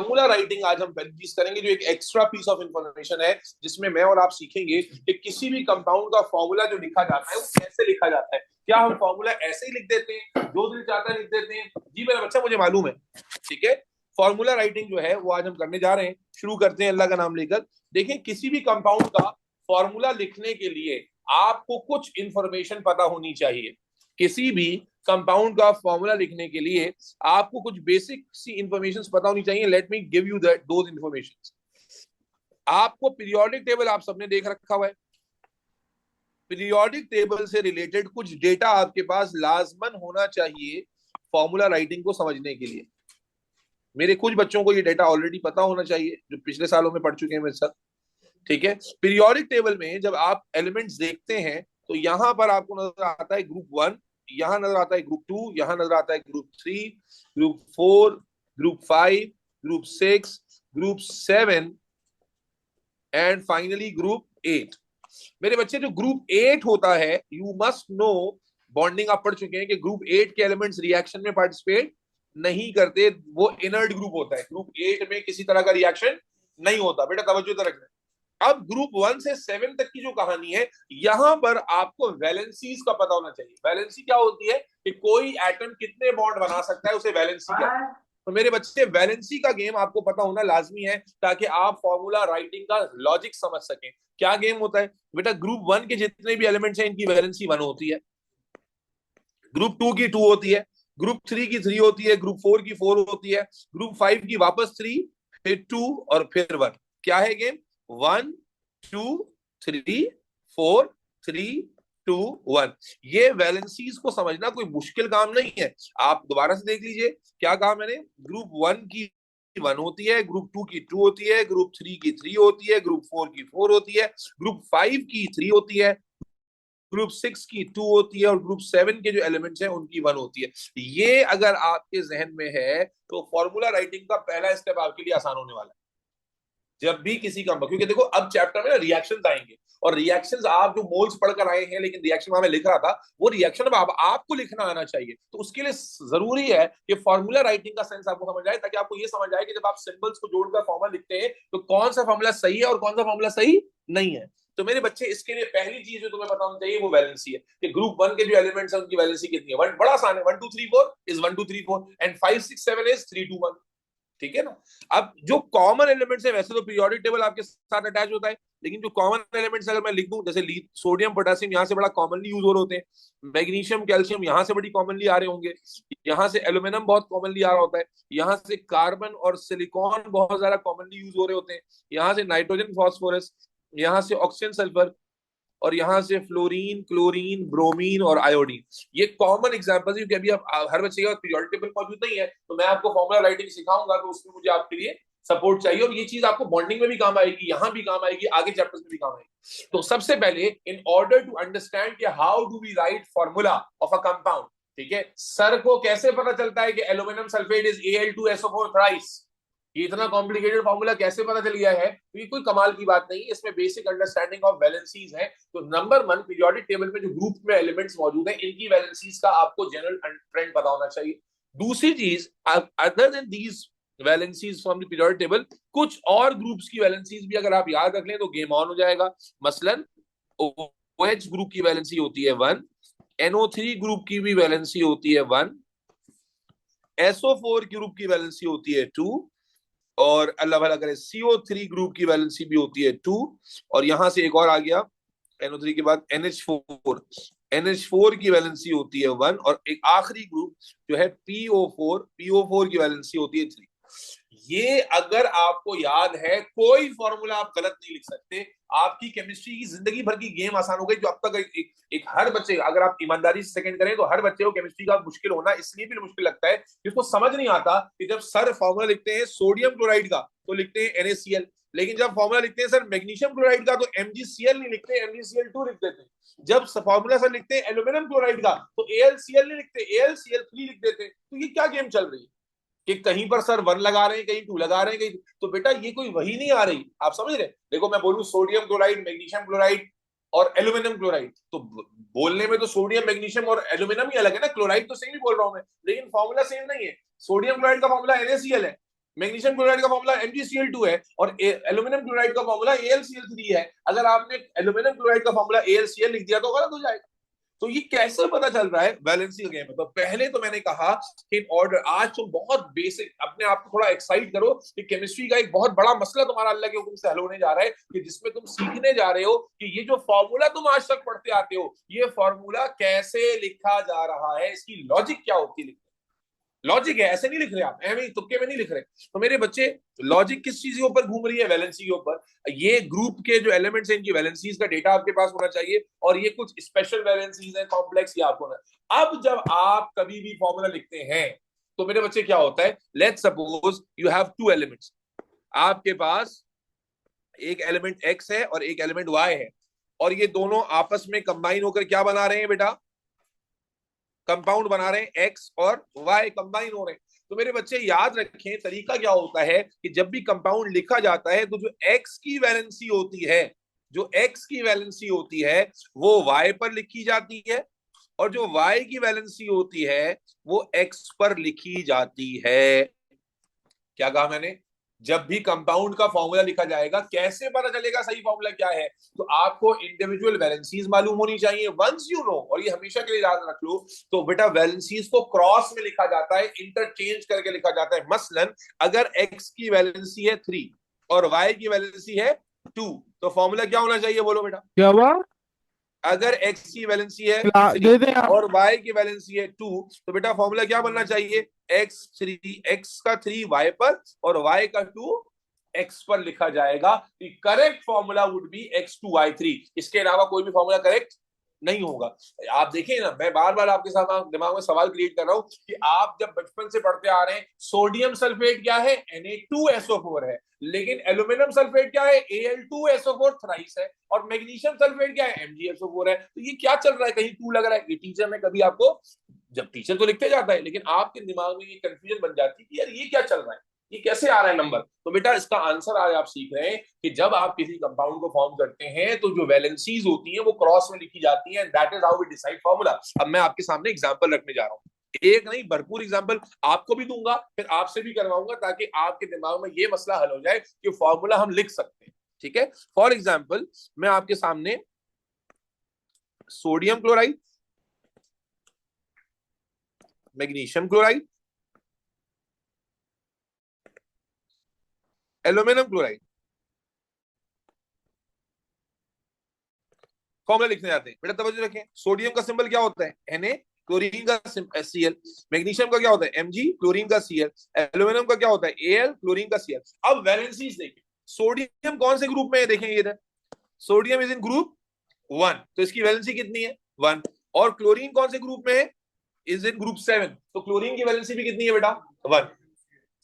Formula writing आज हम पहली चीज करेंगे, जो एक एक्स्ट्रा पीस ऑफ इंफॉर्मेशन है, जिसमें मैं और आप सीखेंगे कि किसी भी कंपाउंड का फॉर्मूला जो लिखा जाता है वो कैसे लिखा जाता है। क्या हम फॉर्मूला ऐसे ही लिख देते हैं, जो दिल चाहता है लिख देते हैं? जी मेरा बच्चा, मुझे मालूम है। ठीक है, फॉर्मूला राइटिंग जो है वो आज हम करने जा रहे हैं। शुरू करते हैं अल्लाह का नाम लेकर। देखिए, किसी भी कंपाउंड का फॉर्मूला लिखने के लिए आपको कुछ इंफॉर्मेशन पता होनी चाहिए। किसी भी कंपाउंड का फॉर्मूला लिखने के लिए आपको कुछ बेसिक सी इंफॉर्मेशन पता होनी चाहिए। Let me give you that those information. आपको पीरियोडिक टेबल आप सबने देख रखा हुआ है। पीरियोडिक टेबल से रिलेटेड कुछ डेटा आपके पास लाजमन होना चाहिए फॉर्मूला राइटिंग को समझने के लिए। मेरे कुछ बच्चों को ये डेटा ऑलरेडी पता होना चाहिए जो पिछले सालों में पढ़ चुके हैं मेरे साथ। ठीक है, पीरियोडिक टेबल में जब आप एलिमेंट्स देखते हैं तो यहां पर आपको नजर आता है ग्रुप 1, यहां नजर आता है ग्रुप 2, यहां नजर आता है group 3, group 4, group 5, group 6, group 7 and finally group 8। मेरे बच्चे, जो ग्रुप 8 होता है, यू मस्ट नो, बॉन्डिंग आप पढ़ चुके हैं कि ग्रुप 8 के एलिमेंट्स रिएक्शन में पार्टिसिपेट नहीं करते, वो इनर्ट ग्रुप होता है। ग्रुप 8 में किसी तरह का रिएक्शन नहीं होता। बेटा तवज्जो तो रखना। अब ग्रुप 1 से 7 तक की जो कहानी है, यहां पर आपको वैलेंसीज का पता होना चाहिए। वैलेंसी क्या होती है कि कोई एटम कितने बॉन्ड बना सकता है, उसे वैलेंसी कहते हैं। तो मेरे बच्चे, वैलेंसी का गेम आपको पता होना लाजमी है ताकि आप फॉर्मूला राइटिंग का लॉजिक समझ सकें। क्या गेम होता है बेटा? ग्रुप 1 के जितने भी एलिमेंट्स हैं, इनकी वैलेंसी 1 होती है। ग्रुप 2 की 2 होती है, ग्रुप 3 की 3 होती है, ग्रुप 4 की 4 होती है, ग्रुप 5 की वापस 3, फिर 2 और फिर 1। क्या है गेम? 1 2 3 4 3 2 1। ये वैलेंसीज को समझना कोई मुश्किल काम नहीं है। आप दोबारा से देख लीजिए, क्या कहा मैंने? ग्रुप 1 की 1 होती है, ग्रुप 2 की 2 होती है, ग्रुप 3 की 3 होती है, ग्रुप 4 की 4 होती है, ग्रुप 5 की 3 होती है, ग्रुप 6 की 2 होती है, और ग्रुप 7 के जो एलिमेंट्स हैं उनकी 1 होती है। ये अगर आपके जहन में है तो फॉर्मूला राइटिंग का पहला स्टेप आपके लिए आसान होने वाला है। जब भी किसी का, क्योंकि देखो अब चैप्टर में ना रिएक्शंस आएंगे, और रिएक्शंस आप जो मोल्स पढ़कर आए हैं, लेकिन रिएक्शन वहां मैं लिख रहा था, वो रिएक्शन अब आपको लिखना आना चाहिए। तो उसके लिए जरूरी है कि फॉर्मूला राइटिंग का सेंस आपको समझ आए, ताकि आपको ये समझ आए कि जब आप सिंबल्स को जोड़कर फॉर्मूला लिखते हैं तो कौन सा फॉर्मूला सही है और कौन सा फॉर्मूला सही नहीं है। तो मेरे बच्चे, इसके लिए पहली चीज जो तुम्हें बताना चाहिए वो वैलेंसी है, कि ग्रुप 1 के जो एलिमेंट्स हैं उनकी वैलेंसी कितनी है। बड़ा आसान है, 1 2 3 4 इज 1 2 3 4 एंड 5 6 7 इज 3 2 1। ठीक है ना? अब जो कॉमन एलिमेंट्स है, वैसे तो पीरियोडिक टेबल आपके साथ अटैच होता है, लेकिन जो कॉमन एलिमेंट्स अगर मैं लिख दूं, जैसे सोडियम पोटेशियम यहाँ से बड़ा कॉमनली यूज हो रहे होते हैं, मैग्नीशियम कैल्शियम यहाँ से बड़ी कॉमनली आ रहे होंगे, यहाँ से एल्यूमिनियम बहुत कॉमनली आ रहा होता है, यहाँ से कार्बन और सिलिकॉन बहुत ज्यादा कॉमनली यूज हो रहे होते हैं, यहाँ से नाइट्रोजन फॉस्फोरस, यहाँ से ऑक्सीजन सल्फर, और यहां से फ्लोरीन क्लोरीन ब्रोमीन और आयोडीन। ये कॉमन एग्जांपल्स है, क्योंकि अभी आप हर बच्चे के पास पीरियोडिक टेबल मौजूद नहीं है, तो मैं आपको फॉर्मूला राइटिंग सिखाऊंगा, तो उसमें मुझे आपके लिए सपोर्ट चाहिए, और ये चीज आपको बॉन्डिंग में भी काम आएगी, यहां भी काम आएगी, आगे चैप्टर्स में भी काम आएगी। तो सबसे पहले, in order to understand how do we write formula of a compound, ठीक है, सर को कैसे पता चलता है कि aluminium sulphate is Al2SO4 thrice, ये इतना कॉम्प्लिकेटेड फॉर्मूला कैसे पता चल गया है? तो ये कोई कमाल की बात नहीं, इसमें बेसिक अंडरस्टैंडिंग ऑफ वैलेंसीज है। तो नंबर 1, पीरियोडिक टेबल में जो ग्रुप में एलिमेंट्स मौजूद हैं, इनकी वैलेंसीज का आपको जनरल ट्रेंड पता होना चाहिए। दूसरी चीज, other than these valencies from the periodic table, कुछ और ग्रुप्स की वैलेंसीज भी अगर आप याद रख लें तो गेम ऑन हो जाएगा। मसलन OH ग्रुप की वैलेंसी होती है 1, NO3 ग्रुप की भी वैलेंसी होती है 1, SO4 ग्रुप की वैलेंसी होती है 2, और अल्लाह भला करे CO3 ग्रुप की वैलेंसी भी होती है 2, और यहां से एक और आ गया NO3 के बाद NH4 की वैलेंसी होती है 1, और एक आखिरी ग्रुप जो है PO4 की वैलेंसी होती है 3। ये अगर आपको याद है, कोई फॉर्मूला आप गलत नहीं लिख सकते। आपकी केमिस्ट्री की जिंदगी भर की गेम आसान हो गई। जो अब तक एक हर बच्चे, अगर आप ईमानदारी से सेकंड करें तो हर बच्चे को केमिस्ट्री का मुश्किल होना इसलिए भी मुश्किल लगता है कि उसको समझ नहीं आता कि जब सर फॉर्मूला लिखते हैं सोडियम क्लोराइड का तो लिखते हैं NaCl, लेकिन जब फॉर्मूला लिखते हैं सर मैग्नीशियम क्लोराइड का तो MgCl नहीं लिखते, MgCl2 लिख देते हैं। जब फॉर्मूला सर लिखते हैं एल्यूमिनियम क्लोराइड का तो AlCl नहीं लिखते, AlCl3 लिख देते हैं। तो ये क्या गेम चल रही है कि कहीं पर सर 1 लगा रहे हैं, कहीं 2 लगा रहे हैं, कहीं, तो बेटा ये कोई वही नहीं आ रही। आप समझ रहे? देखो मैं बोलूं सोडियम क्लोराइड, मैग्नीशियम क्लोराइड और एल्यूमिनियम क्लोराइड, तो बोलने में तो सोडियम मैग्नीशियम और एल्यूमिनियम ही अलग है ना, क्लोराइड तो सेम ही बोल रहा हूं मैं, लेकिन फॉर्मूला सेम नहीं है। सोडियम क्लोराइड का फॉर्मूला NaCl है, मैग्नीशियम क्लोराइड का फॉर्मूला MgCl2 है और एल्यूमिनियम क्लोराइड का फॉर्मूला AlCl3 है। अगर आपने एल्यूमिनियम क्लोराइड का फॉर्मूला AlCl लिख दिया तो गलत हो जाएगा। तो ये कैसे पता चल रहा है? वैलेंसी का गेम है। तो पहले तो मैंने कहा कि ऑर्डर, आज तुम बहुत बेसिक अपने आप को थोड़ा एक्साइट करो कि केमिस्ट्री का एक बहुत बड़ा मसला तुम्हारा अल्लाह के हुक्म से हल होने जा रहा है, कि जिसमें तुम सीखने जा रहे हो कि ये जो फॉर्मूला तुम आज तक पढ़ते आते हो, ये फॉर्मूला कैसे लिखा जा रहा है, इसकी लॉजिक क्या होती है। लॉजिक है, ऐसे नहीं लिख रहे आप, एवं तुक्के में नहीं लिख रहे। तो मेरे बच्चे, लॉजिक किस चीज के ऊपर घूम रही है? वैलेंसी के ऊपर। ये ग्रुप के जो एलिमेंट्स हैं इनकी वैलेंसीज का डेटा आपके पास होना चाहिए, और ये कुछ स्पेशल वैलेंसीज हैं, कॉम्प्लेक्स, ये आपको ना। अब जब आप कभी भी फॉर्मूला लिखते हैं तो मेरे बच्चे क्या होता है, let's suppose you have two elements. आपके पास एक एलिमेंट एक्स है और एक एलिमेंट वाई है, और ये दोनों आपस में कंबाइन होकर क्या बना रहे हैं बेटा? कंपाउंड बना रहे हैं, एक्स और वाई कंबाइन हो रहे हैं। तो मेरे बच्चे याद रखें, तरीका क्या होता है कि जब भी कंपाउंड लिखा जाता है तो जो एक्स की वैलेंसी होती है, जो एक्स की वैलेंसी होती है वो वाई पर लिखी जाती है, और जो वाई की वैलेंसी होती है वो एक्स पर लिखी जाती है। क्या कहा मैंने? जब भी कंपाउंड का फॉर्मूला लिखा जाएगा, कैसे पता चलेगा सही फॉर्मूला क्या है? तो आपको इंडिविजुअल वैलेंसीज मालूम होनी चाहिए। वंस यू नो, और ये हमेशा के लिए याद रख लो, तो बेटा वैलेंसीज को क्रॉस में लिखा जाता है, इंटरचेंज करके लिखा जाता है। मसलन अगर एक्स की वैलेंसी है 3 और वाई की वैलेंसी है 2, तो फॉर्मूला क्या होना चाहिए? बोलो बेटा। क्या हुआ? अगर एक्स की वैलेंसी है थ्री दे दें आप। और वाई की वैलेंसी है 2, तो बेटा फॉर्मूला क्या बनना चाहिए? एक्स का 3 वाई पर और वाई का 2 एक्स पर लिखा जाएगा। Correct formula would be X2Y3। इसके अलावा कोई भी फॉर्मूला करेक्ट नहीं होगा। आप देखिए ना, मैं बार बार आपके साथ दिमाग में सवाल क्रिएट कर रहा हूं कि आप जब बचपन से पढ़ते आ रहे हैं, सोडियम सल्फेट क्या है? Na2SO4 है। लेकिन एल्यूमिनियम सल्फेट क्या है? Al2SO4 थ्राइस है। और मैग्नीशियम सल्फेट क्या है? MgSO4 है। तो ये क्या चल रहा है? कहीं टू लग रहा है। ये टीचर में कभी आपको, जब टीचर तो लिखते जाता है, लेकिन आपके दिमाग में ये कंफ्यूजन बन जाती है कि यार ये क्या चल रहा है, ये कैसे आ रहा है नंबर। तो बेटा इसका आंसर आज आप सीख रहे हैं कि जब आप किसी कंपाउंड को फॉर्म करते हैं तो जो वैलेंसीज होती हैं वो क्रॉस में लिखी जाती हैं। That is how we decide formula. अब मैं आपके सामने एग्जांपल रखने जा रहा हूं, एक नहीं भरपूर एग्जांपल आपको भी दूंगा, फिर आपसे भी करवाऊंगा, ताकि आपके दिमाग में ये मसला हल हो जाए कि फॉर्मूला हम लिख सकते हैं। ठीक है? फॉर एग्जाम्पल मैं आपके सामने sodium chloride, magnesium chloride, aluminium chloride formula लिखने जाते हैं। बेटा तवज्जो रखें, सोडियम का सिंबल क्या होता है? Na, क्लोरीन का Cl, मैग्नीशियम का क्या होता है? Mg, क्लोरीन का Cl, एल्यूमिनियम का क्या होता है? Al, क्लोरीन का Cl। अब वैलेंसीज देखें, सोडियम कौन से ग्रुप में है? देखेंगे इधर, सोडियम इज इन ग्रुप 1, तो इसकी वैलेंसी कितनी है? 1। और क्लोरीन कौन से ग्रुप में है? इज इन ग्रुप 7, तो क्लोरीन की वैलेंसी भी कितनी है बेटा? 1।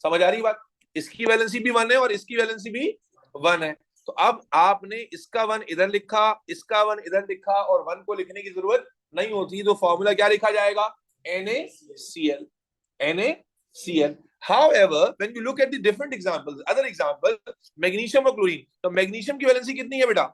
समझ आ रही बात? इसकी वैलेंसी भी 1 है और इसकी वैलेंसी भी 1 है। तो अब आपने इसका 1 इधर लिखा, इसका 1 इधर लिखा, और 1 को लिखने की जरूरत नहीं होती। तो फॉर्मूला क्या लिखा जाएगा? NaCl, NaCl। However, when you look at the different examples, other example, magnesium और क्लोरीन, तो मैग्नीशियम की वैलेंसी कितनी है बेटा?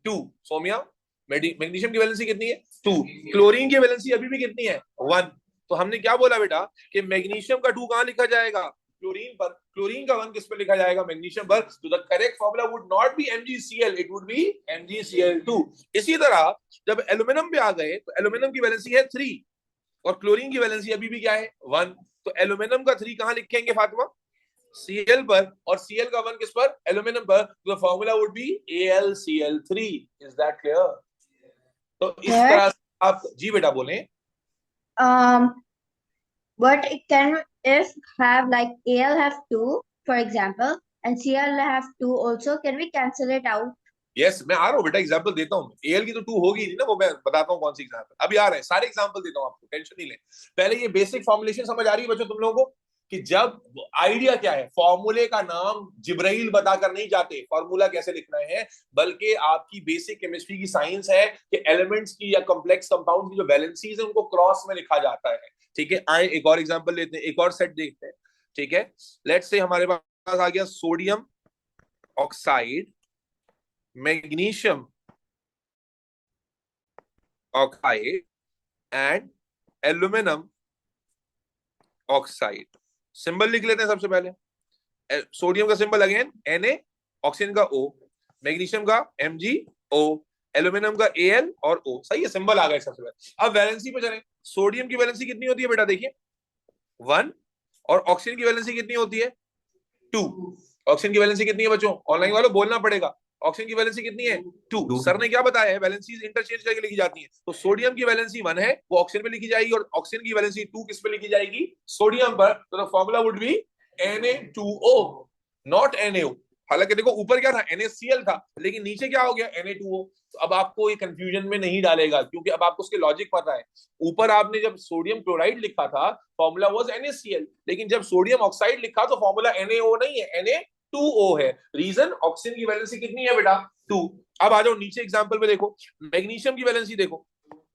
2। सोमिया, मैग्नीशियम की वैलेंसी कितनी है? 2। क्लोरीन की वैलेंसी अभी भी कितनी है? 1। तो हमने क्या बोला बेटा कि मैग्नीशियम का 2 कहां लिखा जाएगा? क्लोरीन पर। क्लोरीन का 1 किस पर लिखा जाएगा? मैग्नीशियम पर। तो the correct formula would not be MgCl, it would be MgCl2। इसी तरह जब एल्यूमिनियम पे आ गए तो एल्यूमिनियम की वैलेंसी है 3 और क्लोरीन की वैलेंसी अभी भी क्या है? 1। तो एल्यूमिनियम का 3 कहां लिखेंगे फातिमा? Cl पर, और Cl का 1 किस पर? एल्यूमिनियम पर। तो formula would be AlCl3। Is that clear? तो इस Yes. तरह से आप जी बेटा बोलें। Um, but it can if have like Al have two, for example, and Cl have two also, can we cancel it out? Yes, मैं आ रहा हूँ बेटा, एग्जांपल देता हूँ। एल की तो 2 होगी नहीं ना, वो मैं बताता हूँ कौन सी एग्जांपल। अभी आ रहे हैं सारे एग्जांपल देता हूँ आपको, टेंशन नहीं ले। पहले ये बेसिक फॉर्मुलेशन समझ आ रही है बच्चों तुम लोगों को? कि जब आइडिया क्या है, फॉर्मूले का नाम जिब्राइल बताकर नहीं जाते फॉर्मूला कैसे लिखना है, बल्कि आपकी बेसिक केमिस्ट्री की साइंस है कि एलिमेंट्स की या कॉम्प्लेक्स कंपाउंड की जो वैलेंसीज है उनको क्रॉस में लिखा जाता है। ठीक है? आए एक और एग्जांपल लेते हैं, एक और सेट देखते हैं। ठीक है? लेट्स से हमारे पास आ गया sodium oxide, magnesium oxide and aluminium oxide. Symbol लिख लेते हैं सबसे पहले। सोडियम का सिंबल अगेन Na, ऑक्सीजन का O, मैग्नीशियम का MgO, एल्यूमिनियम का Al और O। सही है, सिंबल आ गए सबसे पहले। अब वैलेंसी पे चलें। सोडियम की वैलेंसी कितनी होती है बेटा, देखिए 1, और ऑक्सीजन की वैलेंसी कितनी होती है 2। ऑक्सीजन की वैलेंसी कितनी है बच्चों, ऑनलाइन वालों बोलना पड़ेगा। ऑक्सीजन की वैलेंसी कितनी है 2। सर ने क्या बताया है, वैलेंसीज इंटरचेंज करके लिखी जाती है। तो सोडियम की वैलेंसी 1 है, वो ऑक्सीजन पे लिखी जाएगी, और ऑक्सीजन की वैलेंसी 2 किस पे लिखी जाएगी, सोडियम पर। तो formula would be Na2O, not NaO। हालांकि देखो ऊपर क्या था, NaCl था, लेकिन नीचे क्या हो गया, Na2O। तो अब आपको ये कंफ्यूजन में नहीं डालेगा, क्योंकि अब आपको उसके लॉजिक पता है। ऊपर आपने जब सोडियम क्लोराइड लिखा था, फॉर्मूला वाज NaCl, लेकिन जब सोडियम ऑक्साइड लिखा तो फॉर्मूला NaO नहीं है, Na2O है। रीजन, ऑक्सीजन की वैलेंसी कितनी है बेटा 2। अब आ जाओ नीचे एग्जांपल पे, देखो मैग्नीशियम की वैलेंसी देखो,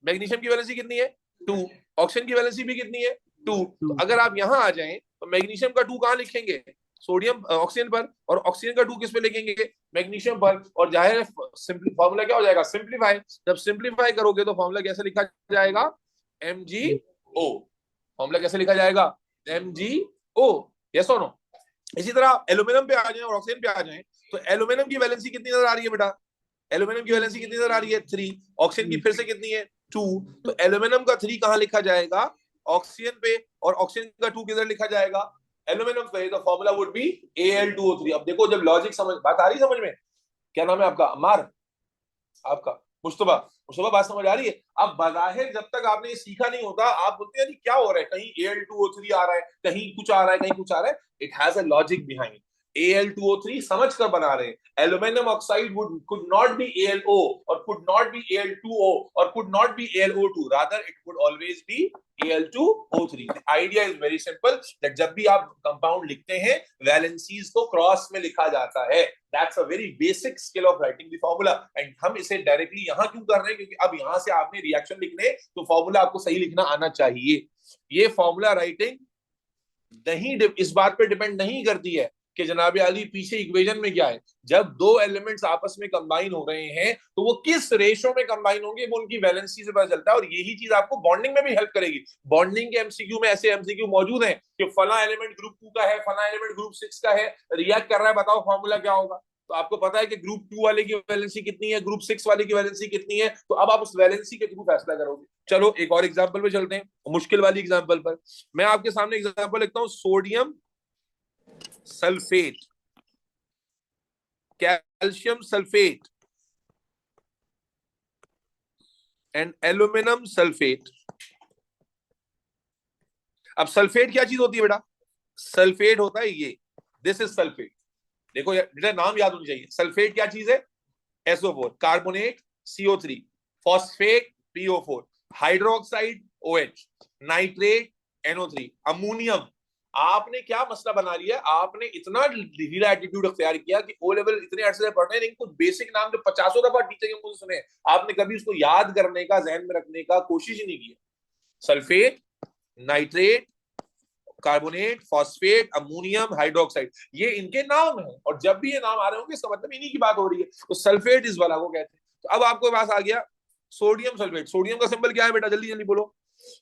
मैग्नीशियम की वैलेंसी कितनी है 2, ऑक्सीजन की वैलेंसी भी कितनी है 2। तो अगर आप यहां आ जाएं तो मैग्नीशियम का 2 कहां लिखेंगे, सोडियम ऑक्सीजन पर, और ऑक्सीजन का 2 किस पे लिखेंगे, मैग्नीशियम पर। और जाहिर है फॉर्मूला क्या हो जाएगा, सिंप्लीफाई। जब सिंप्लीफाई करोगे तो फॉर्मूला कैसे लिखा जाएगा, MgO। फॉर्मूला कैसे लिखा जाएगा, MgO। यस और नो। इसी तरह एल्यूमिनियम पे आ जाए और ऑक्सीजन पे आ जाए, तो एल्यूमिनियम की वैलेंसी कितनी नजर आ रही है बेटा, एल्यूमिनियम की वैलेंसी कितनी नजर आ रही है 3, ऑक्सीजन की फिर से कितनी है 2। तो एल्यूमिनियम का 3 कहां लिखा जाएगा, ऑक्सीजन पे, और ऑक्सीजन का 2 किधर लिखा जाएगा, एल्यूमिनियम पे। तो फॉर्मूला वुड बी Al2O3। अब देखो जब लॉजिक समझ, बात आ रही समझ में। क्या नाम है आपका, अमार, आपका मुस्तफा, मुस्तफा बात समझ आ रही है। अब बज़ाहिर जब तक आपने ये सीखा नहीं होता, आप बोलते हैं क्या हो रहा है, कहीं Al2O3 आ रहा है, कहीं कुछ आ रहा है, कहीं कुछ आ रहा है। It has a logic behind. Al2O3 समझ कर बना रहे हैं। Aluminium oxide would could not be ALO, or could not be Al2O, or could not be ALO2, rather it would always be Al2O3। The idea is very simple, that जब भी आप compound लिखते हैं वैलेंसीज को cross में लिखा जाता है। That's a very basic skill of writing the formula, and हम इसे डायरेक्टली यहाँ क्यों कर रहे हैं, क्योंकि अब यहाँ से आपने रिएक्शन लिखने तो फॉर्मूला आपको सही लिखना आना चाहिए। ये फॉर्मूला राइटिंग नहीं इस बात पे डिपेंड नहीं करती है कि जनाब अली पीछे इक्वेशन में क्या है। जब दो एलिमेंट्स आपस में कंबाइन हो रहे हैं तो वो किस रेशो में कंबाइन होंगे वो उनकी वैलेंसी से पता चलता है, और यही चीज आपको बॉन्डिंग में भी हेल्प करेगी। बॉन्डिंग के एमसीक्यू में ऐसे एमसीक्यू मौजूद हैं कि फला एलिमेंट ग्रुप 2 का है, फला एलिमेंट ग्रुप 6 का है, रिएक्ट कर रहा है, बताओ फॉर्मूला क्या होगा। तो आपको पता है कि ग्रुप 2 वाले की वैलेंसी कितनी है, ग्रुप 6 वाले की वैलेंसी कितनी है, तो अब आप उस वैलेंसी के थ्रू फैसला करोगे। चलो एक और एग्जांपल पे चलते हैं, मुश्किल वाली एग्जांपल पर। मैं आपके सामने एग्जांपल लिखता हूं, sodium sulphate, calcium sulphate and aluminium sulphate. अब सल्फेट क्या चीज होती है बेटा, सल्फेट होता है ये, दिस इज सल्फेट। देखो बेटा नाम याद होनी चाहिए। सल्फेट क्या चीज है, SO4, carbonate CO3, phosphate PO4, hydroxide OH, nitrate NO3, ammonium. आपने क्या मसला बना लिया, आपने इतना ढीला एटीट्यूड अख्तियार किया कि ओ लेवल इतने अरसे से पढ़ रहे हैं, लेकिन कुछ बेसिक नाम जो 50 दफा टीचर के मुझे सुने, आपने कभी उसको याद करने का, जहन में रखने का कोशिश ही नहीं की। Sulphate, nitrate, carbonate, phosphate, ammonium, hydroxide, ये इनके नाम है, और जब भी ये नाम आ रहे होंगे इसका मतलब इन्हीं की बात हो रही है। तो सल्फेट इस वाला को कहते हैं। तो अब आपको पास आ गया सोडियम सल्फेट। सोडियम का सिंबल क्या है बेटा, जल्दी जल्दी बोलो।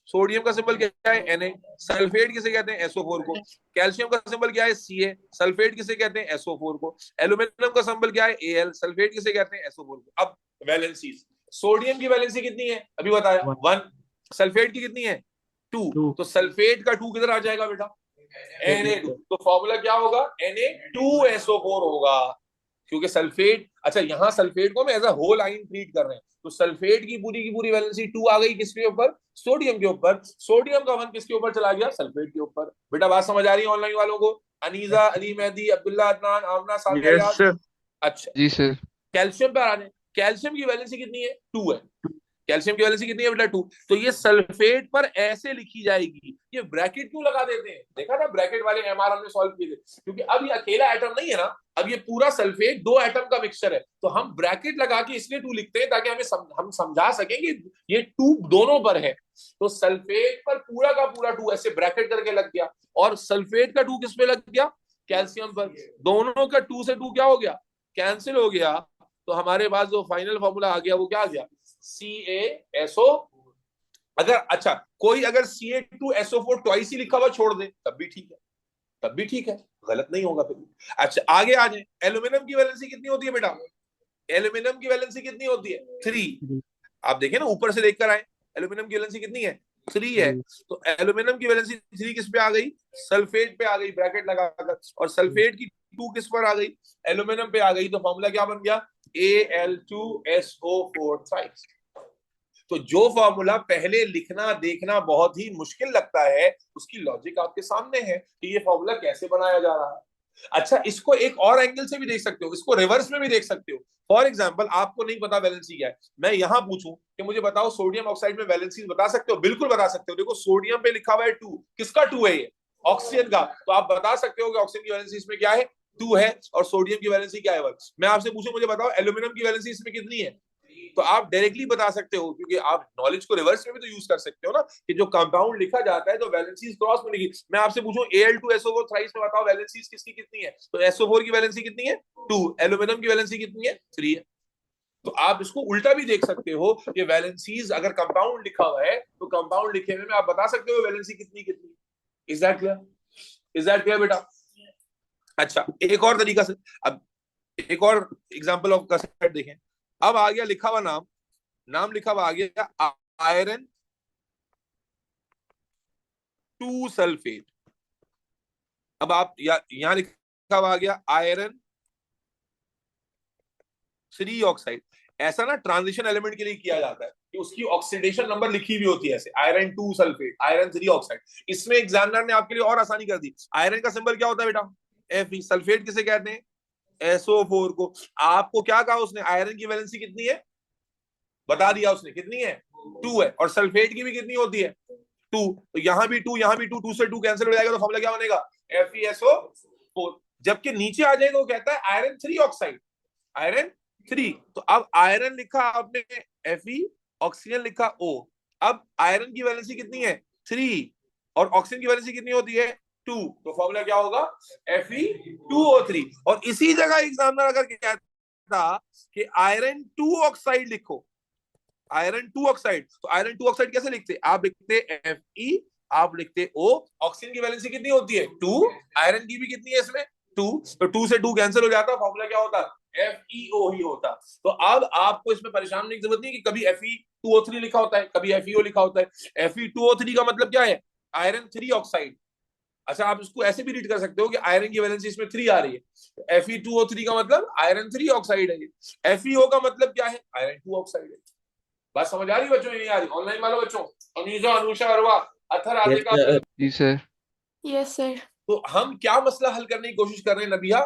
सोडियम का सिंबल क्या है Na। सल्फेट किसे कहते हैं, SO4 को। कैल्शियम का सिंबल क्या है, Ca। सल्फेट किसे कहते हैं, SO4 को। एल्यूमिनियम का सिंबल क्या है, Al। सल्फेट किसे कहते हैं, SO4 को। अब वैलेंसीज, सोडियम की वैलेंसी कितनी है, अभी बताया 1। सल्फेट की कितनी है 2। तो सल्फेट का 2 किधर आ जाएगा बेटा, Na2। तो फॉर्मूला क्या होगा, Na2SO4 होगा, क्योंकि सल्फेट, अच्छा यहाँ सल्फेट को हम एज अ होल आइन ट्रीट कर रहे हैं। तो सल्फेट की पूरी वैलेंसी 2 आ गई किसके ऊपर, सोडियम के ऊपर। सोडियम का 1 किसके ऊपर चला गया, सल्फेट के ऊपर। बेटा बात समझ आ रही है ऑनलाइन वालों को, अनीजा, अली मेहदी, अब्दुल्ला, अदनान, आमना, सादिया, यस याद। सर। अच्छा जी सर। कैल्शियम पे आ रहे हैं। कैल्शियम की वैलेंसी कितनी है, 2 है। कैल्शियम की वैलेंसी कितनी है बेटा, 2। तो ये सल्फेट पर ऐसे लिखी जाएगी। ये ब्रैकेट क्यों लगा देते हैं, देखा था ब्रैकेट वाले MR हमने सॉल्व किए थे, क्योंकि अब ये अकेला एटम नहीं है ना, अब ये पूरा सल्फेट 2 एटम का मिक्सचर है। तो हम ब्रैकेट लगा के इसलिए 2 लिखते हैं ताकि हम समझा सकें कि ये 2 दोनों पर है। तो सल्फेट पर पूरा का पूरा 2 ऐसे ब्रैकेट करके लग गया, और सल्फेट का 2 किस पे लग गया, कैल्शियम पर। दोनों का 2 से 2 क्या हो गया, कैंसिल हो गया। तो हमारे पास जो फाइनल फॉर्मूला आ गया वो क्या आ गया, CaSO। अगर अच्छा कोई अगर Ca2SO4 ट्वाइस ही लिखा हुआ छोड़ दे तब भी ठीक है, तब भी ठीक है, गलत नहीं होगा फिर। अच्छा आगे आ जाए, एल्यूमिनियम की वैलेंसी कितनी होती है बेटा? एल्यूमिनियम की वैलेंसी कितनी होती है? 3। आप देखें ना, ऊपर से देखकर आए, एल्यूमिनियम की वैलेंसी कितनी है? 3 है। तो एल्यूमिनियम की वैलेंसी 3 किस पे आ गई? सल्फेट पे आ गई, ब्रैकेट लगाकर। और सल्फेट की 2 किस पर आ गई? एल्यूमिनियम पे आ गई। तो फॉर्मूला क्या बन गया? Al2SO4 thrice. तो जो फॉर्मूला पहले लिखना देखना बहुत ही मुश्किल लगता है, उसकी लॉजिक आपके सामने है कि ये फॉर्मूला कैसे बनाया जा रहा है। अच्छा, इसको एक और एंगल से भी देख सकते हो, इसको रिवर्स में भी देख सकते हो। फॉर एग्जाम्पल, आपको नहीं पता वैलेंसी क्या है, मैं यहां पूछूं कि मुझे बताओ सोडियम ऑक्साइड में वैलेंसी, बता सकते हो? बिल्कुल बता सकते हो। देखो सोडियम पे लिखा हुआ है 2, किसका 2 है? ये ऑक्सीजन का। तो आप बता सकते हो कि ऑक्सीजन की वैलेंसी इसमें क्या है? 2 है। और सोडियम की वैलेंसी क्या है? 1। मैं आपसे पूछूं, मुझे बताओ एल्यूमिनियम की वैलेंसी इसमें कितनी है? तो आप डायरेक्टली बता सकते हो, क्योंकि आप नॉलेज को रिवर्स में भी तो यूज कर सकते हो ना, कि जो कंपाउंड लिखा जाता है तो वैलेंसीज क्रॉस में लिखी। मैं आपसे पूछूं Al2SO4 थ्राइस में बताओ वैलेंसीज किसकी कितनी है? तो SO4 की वैलेंसी कितनी है? 2। एल्यूमिनियम की वैलेंसी कितनी है? 3 है। तो आप इसको उल्टा भी देख सकते हो कि वैलेंसीज अगर कंपाउंड लिखा हुआ है तो कंपाउंड लिखे में आप बता सकते हो वैलेंसी कितनी कितनी। Is that clear? Is that clear बेटा? अच्छा, एक और तरीका से, अब एक और एग्जांपल ऑफ कंसेप्ट देखें। अब आ गया लिखा हुआ नाम, नाम लिखा हुआ आ गया आयरन 2 सल्फेट। अब आप यहां लिखा हुआ आ गया आयरन 3 ऑक्साइड। ऐसा ना ट्रांजिशन एलिमेंट के लिए किया जाता है कि उसकी ऑक्सीडेशन नंबर लिखी हुई होती है, ऐसे आयरन 2 सल्फेट, आयरन 3 ऑक्साइड। इसमें एग्जामिनर ने आपके लिए और आसानी कर दी। आयरन का सिंबल क्या होता है बेटा? Fe। सल्फेट किसे कहते हैं? SO4 को। आपको क्या कहा उसने? आयरन की वैलेंसी कितनी है? बता दिया उसने, कितनी है? 2 है। और सल्फेट की भी कितनी होती है? 2। तो यहां भी 2, यहां भी 2, 2 से 2 कैंसिल हो जाएगा, तो फॉर्मूला क्या बनेगा? FeSO4। जबकि नीचे आ जाएगा वो कहता है आयरन 3 ऑक्साइड, आयरन 3। तो अब आयरन लिखा आपने Fe, ऑक्सीजन लिखा O। अब आयरन की वैलेंसी कितनी है? 3। और ऑक्सीजन की वैलेंसी कितनी होती है? 2। तो फॉर्मूला क्या होगा? Fe2O3। और इसी जगह एग्जामिनर अगर कहता कि आयरन 2 ऑक्साइड लिखो, आयरन 2 ऑक्साइड, तो आयरन 2 ऑक्साइड कैसे लिखते? आप लिखते Fe, आप लिखते O। ऑक्सीजन की वैलेंसी कितनी होती है? 2। आयरन की भी कितनी है इसमें? 2। तो 2 से 2 कैंसिल हो जाता, फॉर्मूला क्या होता? FeO ही होता। तो अब आपको इसमें परेशान होने की जरूरत नहीं कि कभी Fe2O3 लिखा होता है, कभी FeO लिखा होता है। Fe2O3 का मतलब क्या है? Iron 3 oxide. अच्छा, आप इसको ऐसे भी रीड कर सकते हो कि आयरन की वैलेंसी इसमें 3 आ रही है, Fe2O3 का मतलब आयरन 3 ऑक्साइड है। FeO का मतलब क्या है? आयरन 2 ऑक्साइड है। बात समझ आ रही बच्चों? नहीं आ रही? ऑनलाइन वालों बच्चों, अनीजा, अनुषा, अरवा, अथर, यस आदिका, सर। जी सर। Yes sir. तो हम क्या मसला हल करने की कोशिश कर रहे हैं नबिया?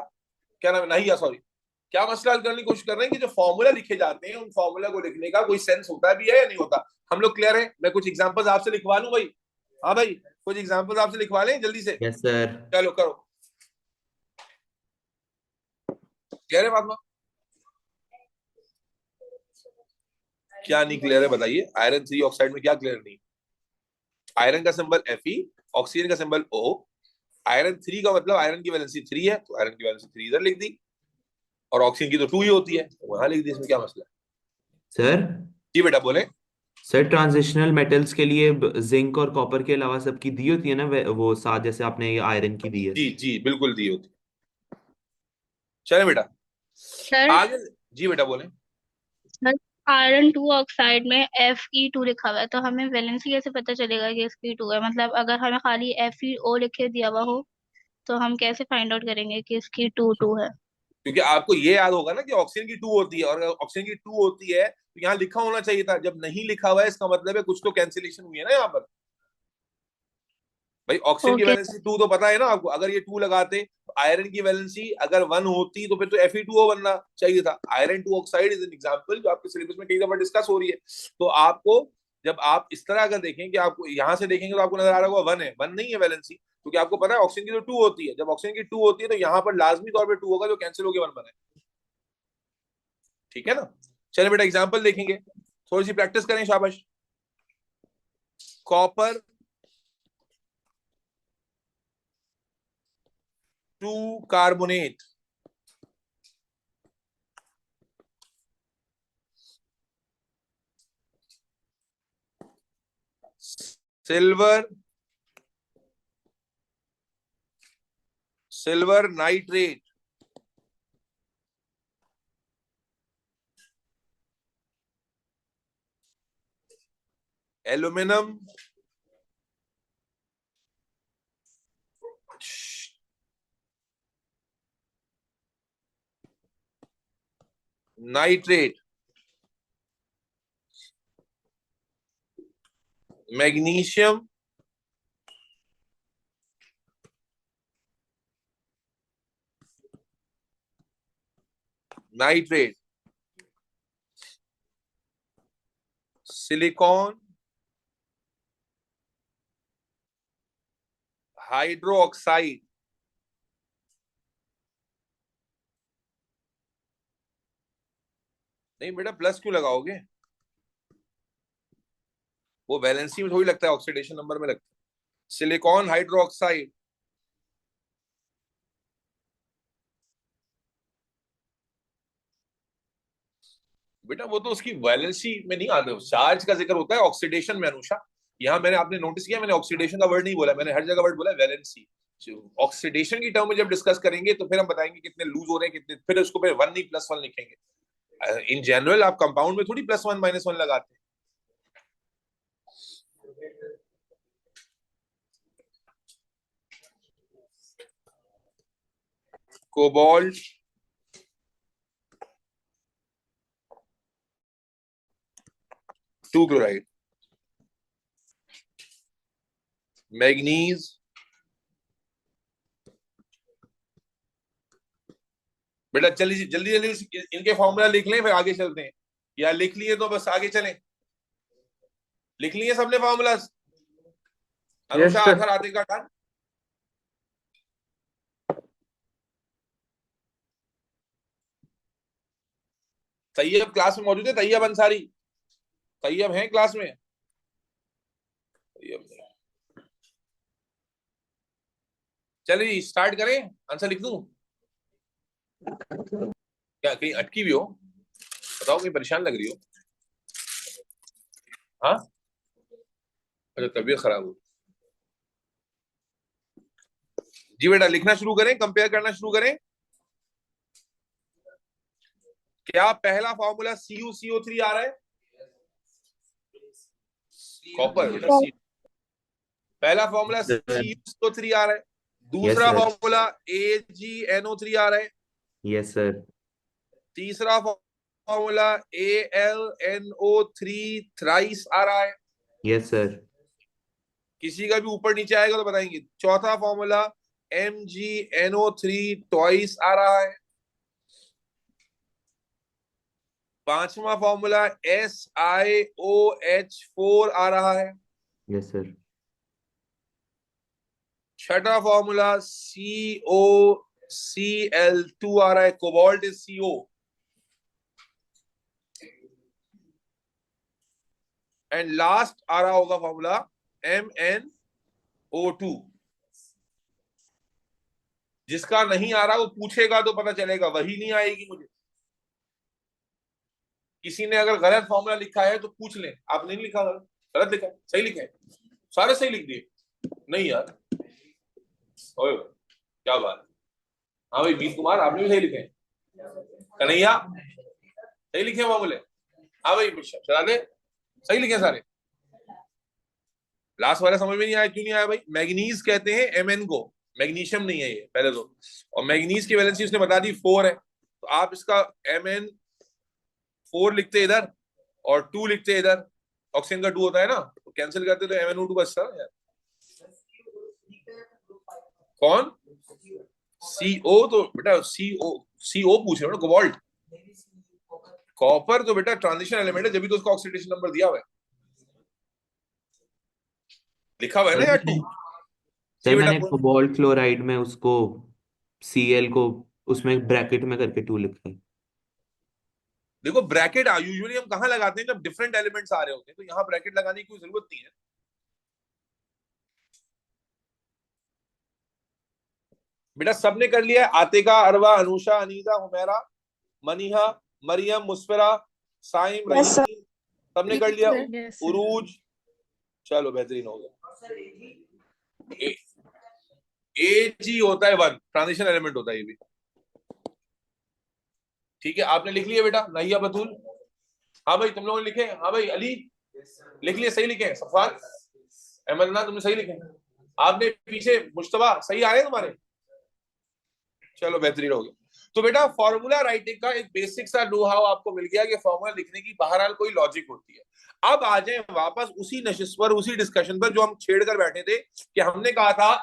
क्या नाम है? नहीं, सॉरी। क्या मसला हल करने की कोशिश कर रहे हैं कि जो फॉर्मूला लिखे जाते हैं उन फॉर्मूला को लिखने का कोई सेंस होता भी है या नहीं होता? हम लोग क्लियर है? मैं कुछ एग्जांपल्स आपसे लिखवा लूं भाई? हाँ भाई, कुछ एग्जांपल्स आपसे लिखवा लें जल्दी से। Yes sir. चलो करो, क्लियर है बात? क्या नहीं क्लियर है बताइए? आयरन 3 ऑक्साइड में क्या क्लियर नहीं? आयरन का सिंबल Fe, ऑक्सीजन का सिंबल O। आयरन 3 का मतलब आयरन की वैलेंसी 3 है, तो आयरन की वैलेंसी 3 इधर लिख दी। और ऑक्सीजन की तो 2 ही होती है, तो वहां लिख दी। इसमें क्या मसला है? सर। जी बेटा बोले। सर ट्रांजिशनल मेटल्स के लिए जिंक और कॉपर के अलावा सबकी दी होती है ना, वो साथ जैसे आपने ये आयरन की दी है। जी जी बिल्कुल दी होती है। चले बेटा सर आगे। जी बेटा बोले। सर आयरन 2 ऑक्साइड में Fe2 लिखा हुआ है, तो हमें वैलेंसी कैसे पता चलेगा कि Fe2 है? मतलब अगर हमें खाली FeO लिखे दिया हुआ हो तो हम कैसे फाइंड आउट करेंगे कि इसकी 2 है? क्योंकि आपको ये याद होगा ना कि ऑक्सीजन की 2 होती है, और ऑक्सीजन की 2 होती है तो यहाँ लिखा होना चाहिए था। जब नहीं लिखा हुआ है इसका मतलब है कुछ तो कैंसिलेशन हुई है ना यहाँ पर। भाई ऑक्सीजन की ओके। वैलेंसी 2 तो पता है ना आपको। अगर ये 2 लगाते तो आयरन की वैलेंसी अगर 1 होती तो फिर तो Fe2O बनना चाहिए था। Iron 2 oxide is an example जो आपके सिलेबस में कई दफा डिस्कस हो रही है। तो आपको जब आप इस तरह अगर देखें कि आपको यहां से देखेंगे तो आपको नजर आ रहा होगा 1 है, 1 नहीं है वैलेंसी, क्योंकि आपको पता है ऑक्सीजन की तो 2 होती है। जब ऑक्सीजन की 2 होती है तो यहाँ पर लाजमी तौर पर 2 होगा जो कैंसिल होकर 1 बने। ठीक है ना? चलिए बेटा एग्जाम्पल देखेंगे, थोड़ी सी प्रैक्टिस करें, शाबाश। Copper 2 carbonate, silver silver nitrate, aluminium nitrate, magnesium nitrate, silicon hydroxide, नहीं बेटा प्लस क्यों लगाओगे, वो वैलेंसी में थोड़ी लगता है, ऑक्सीडेशन नंबर में लगता है। सिलिकॉन हाइड्रोक्साइड, बेटा वो तो उसकी वैलेंसी में नहीं आता, चार्ज का जिक्र होता है ऑक्सीडेशन में अनुषा। यहाँ मैंने, आपने नोटिस किया, मैंने ऑक्सीडेशन का वर्ड नहीं बोला, मैंने हर जगह वर्ड बोला वैलेंसी। ऑक्सीडेशन की टर्म में जब डिस्कस करेंगे तो फिर हम बताएंगे कितने लूज हो रहे हैं, कितने, फिर उसको फिर 1 नहीं +1 लिखेंगे। इन जनरल आप कंपाउंड में थोड़ी +1 -1 लगाते हैं। कोबाल्ट, टू क्लोराइड, मैग्नीज, बेटा जल्दी जल्दी जल्दी इनके फॉर्मूला लिख लें, फिर आगे चलते हैं, या लिख लिए तो बस आगे चलें। लिख लिए सबने फॉर्मूला? अनुषा आखिर आते का डन। तैयब क्लास में मौजूद है? तैयब अंसारी, तैयब है क्लास में? तैयब नहीं। चलिए स्टार्ट करें, आंसर लिख दूं? क्या कहीं अटकी भी हो? बताओ, कहीं परेशान लग रही हो? हाँ, अच्छा तबीयत खराब हो? जी बेटा लिखना शुरू करें, कंपेयर करना शुरू करें। क्या पहला फॉर्मूला CuCO3 आ रहा है? कॉपर बेटा, सी पहला फॉर्मूला CuCO3 आ रहा है। दूसरा फॉर्मूला AgNO3 आ रहा है। Yes sir. तीसरा फॉर्मूला AlNO3 थ्राइस आ रहा है। Yes sir. किसी का भी ऊपर नीचे आएगा तो बताएंगे। चौथा फॉर्मूला MgNO3 ट्वाइस आ रहा है। पांचवा फॉर्मूला SiOH4 आ रहा है। Yes sir. छठा फॉर्मूला COCl2 आ रहा है। Cobalt is CO। And last आ रहा होगा फॉर्मूला MnO2। जिसका नहीं आ रहा वो पूछेगा तो पता चलेगा, वही नहीं आएगी मुझे। किसी ने अगर गलत फॉर्मूला लिखा है तो पूछ ले। आपने नहीं लिखा, गलत लिखा है, सही लिखा है, सारे सही लिख दिए। नहीं यार, ओए क्या बात। हाँ भाई मीत कुमार, आपने भी सही लिखे। कन्हैया सही लिखे फॉर्मूले। हाँ भाई चला दे, सही लिखे सारे। लास्ट वाला समझ में नहीं आया, क्यों नहीं आया भाई? मैग्नीज कहते हैं Mn को, मैग्नीशियम नहीं है ये पहले तो। और मैग्नीज की वैलेंसी उसने बता दी 4 है, तो आप इसका Mn4 लिखते इधर और 2 लिखते इधर। ऑक्सीजन का 2 होता है ना, तो कैंसिल करते तो MnO2 बचता यार। कौन? CO तो बेटा CO पूछ रहे हो ना, कोबाल्ट। कॉपर तो बेटा ट्रांजिशन एलिमेंट है, जब भी तो उसका ऑक्सीडेशन नंबर दिया हुआ है, लिखा हुआ है ना यार 2। सर मैंने कोबाल्ट क्लोराइड में उसको Cl को उसमें ब्रैकेट में करके 2 लिखा है। देखो ब्रैकेट यूजुअली हम कहां लगाते हैं? जब डिफरेंट एलिमेंट्स आ रहे होते हैं, तो यहां ब्रैकेट लगाने की कोई जरूरत नहीं है। बेटा सबने कर लिया है? आतिका, अरवा, अनुषा, अनीता, हुमैरा, मनीहा, मरियम, मुस्फिरा, साइम, रहीम, सबने कर लिया? उरूज, चलो बेहतरीन हो गया। Ag होता है 1, ट्रांजिशन एलिमेंट होता है ये भी। ठीक है, आपने लिख लिया बेटा? नहिया बतूल, हाँ भाई तुम लोगों ने लिखे? हाँ भाई अली लिख लिए? सही लिखे? सफान अहमद ना तुमने सही लिखे? आपने पीछे मुश्तबा सही आए तुम्हारे? चलो बेहतरीन हो गया। तो बेटा फॉर्मूला राइटिंग का एक बेसिक सा नो हाउ आपको मिल गया कि फॉर्मूला लिखने की बहरहाल कोई लॉजिक होती है। अब आ जाए वापस उसी नशिश पर, उसी डिस्कशन पर जो हम छेड़ कर बैठे थे कि हमने कहा था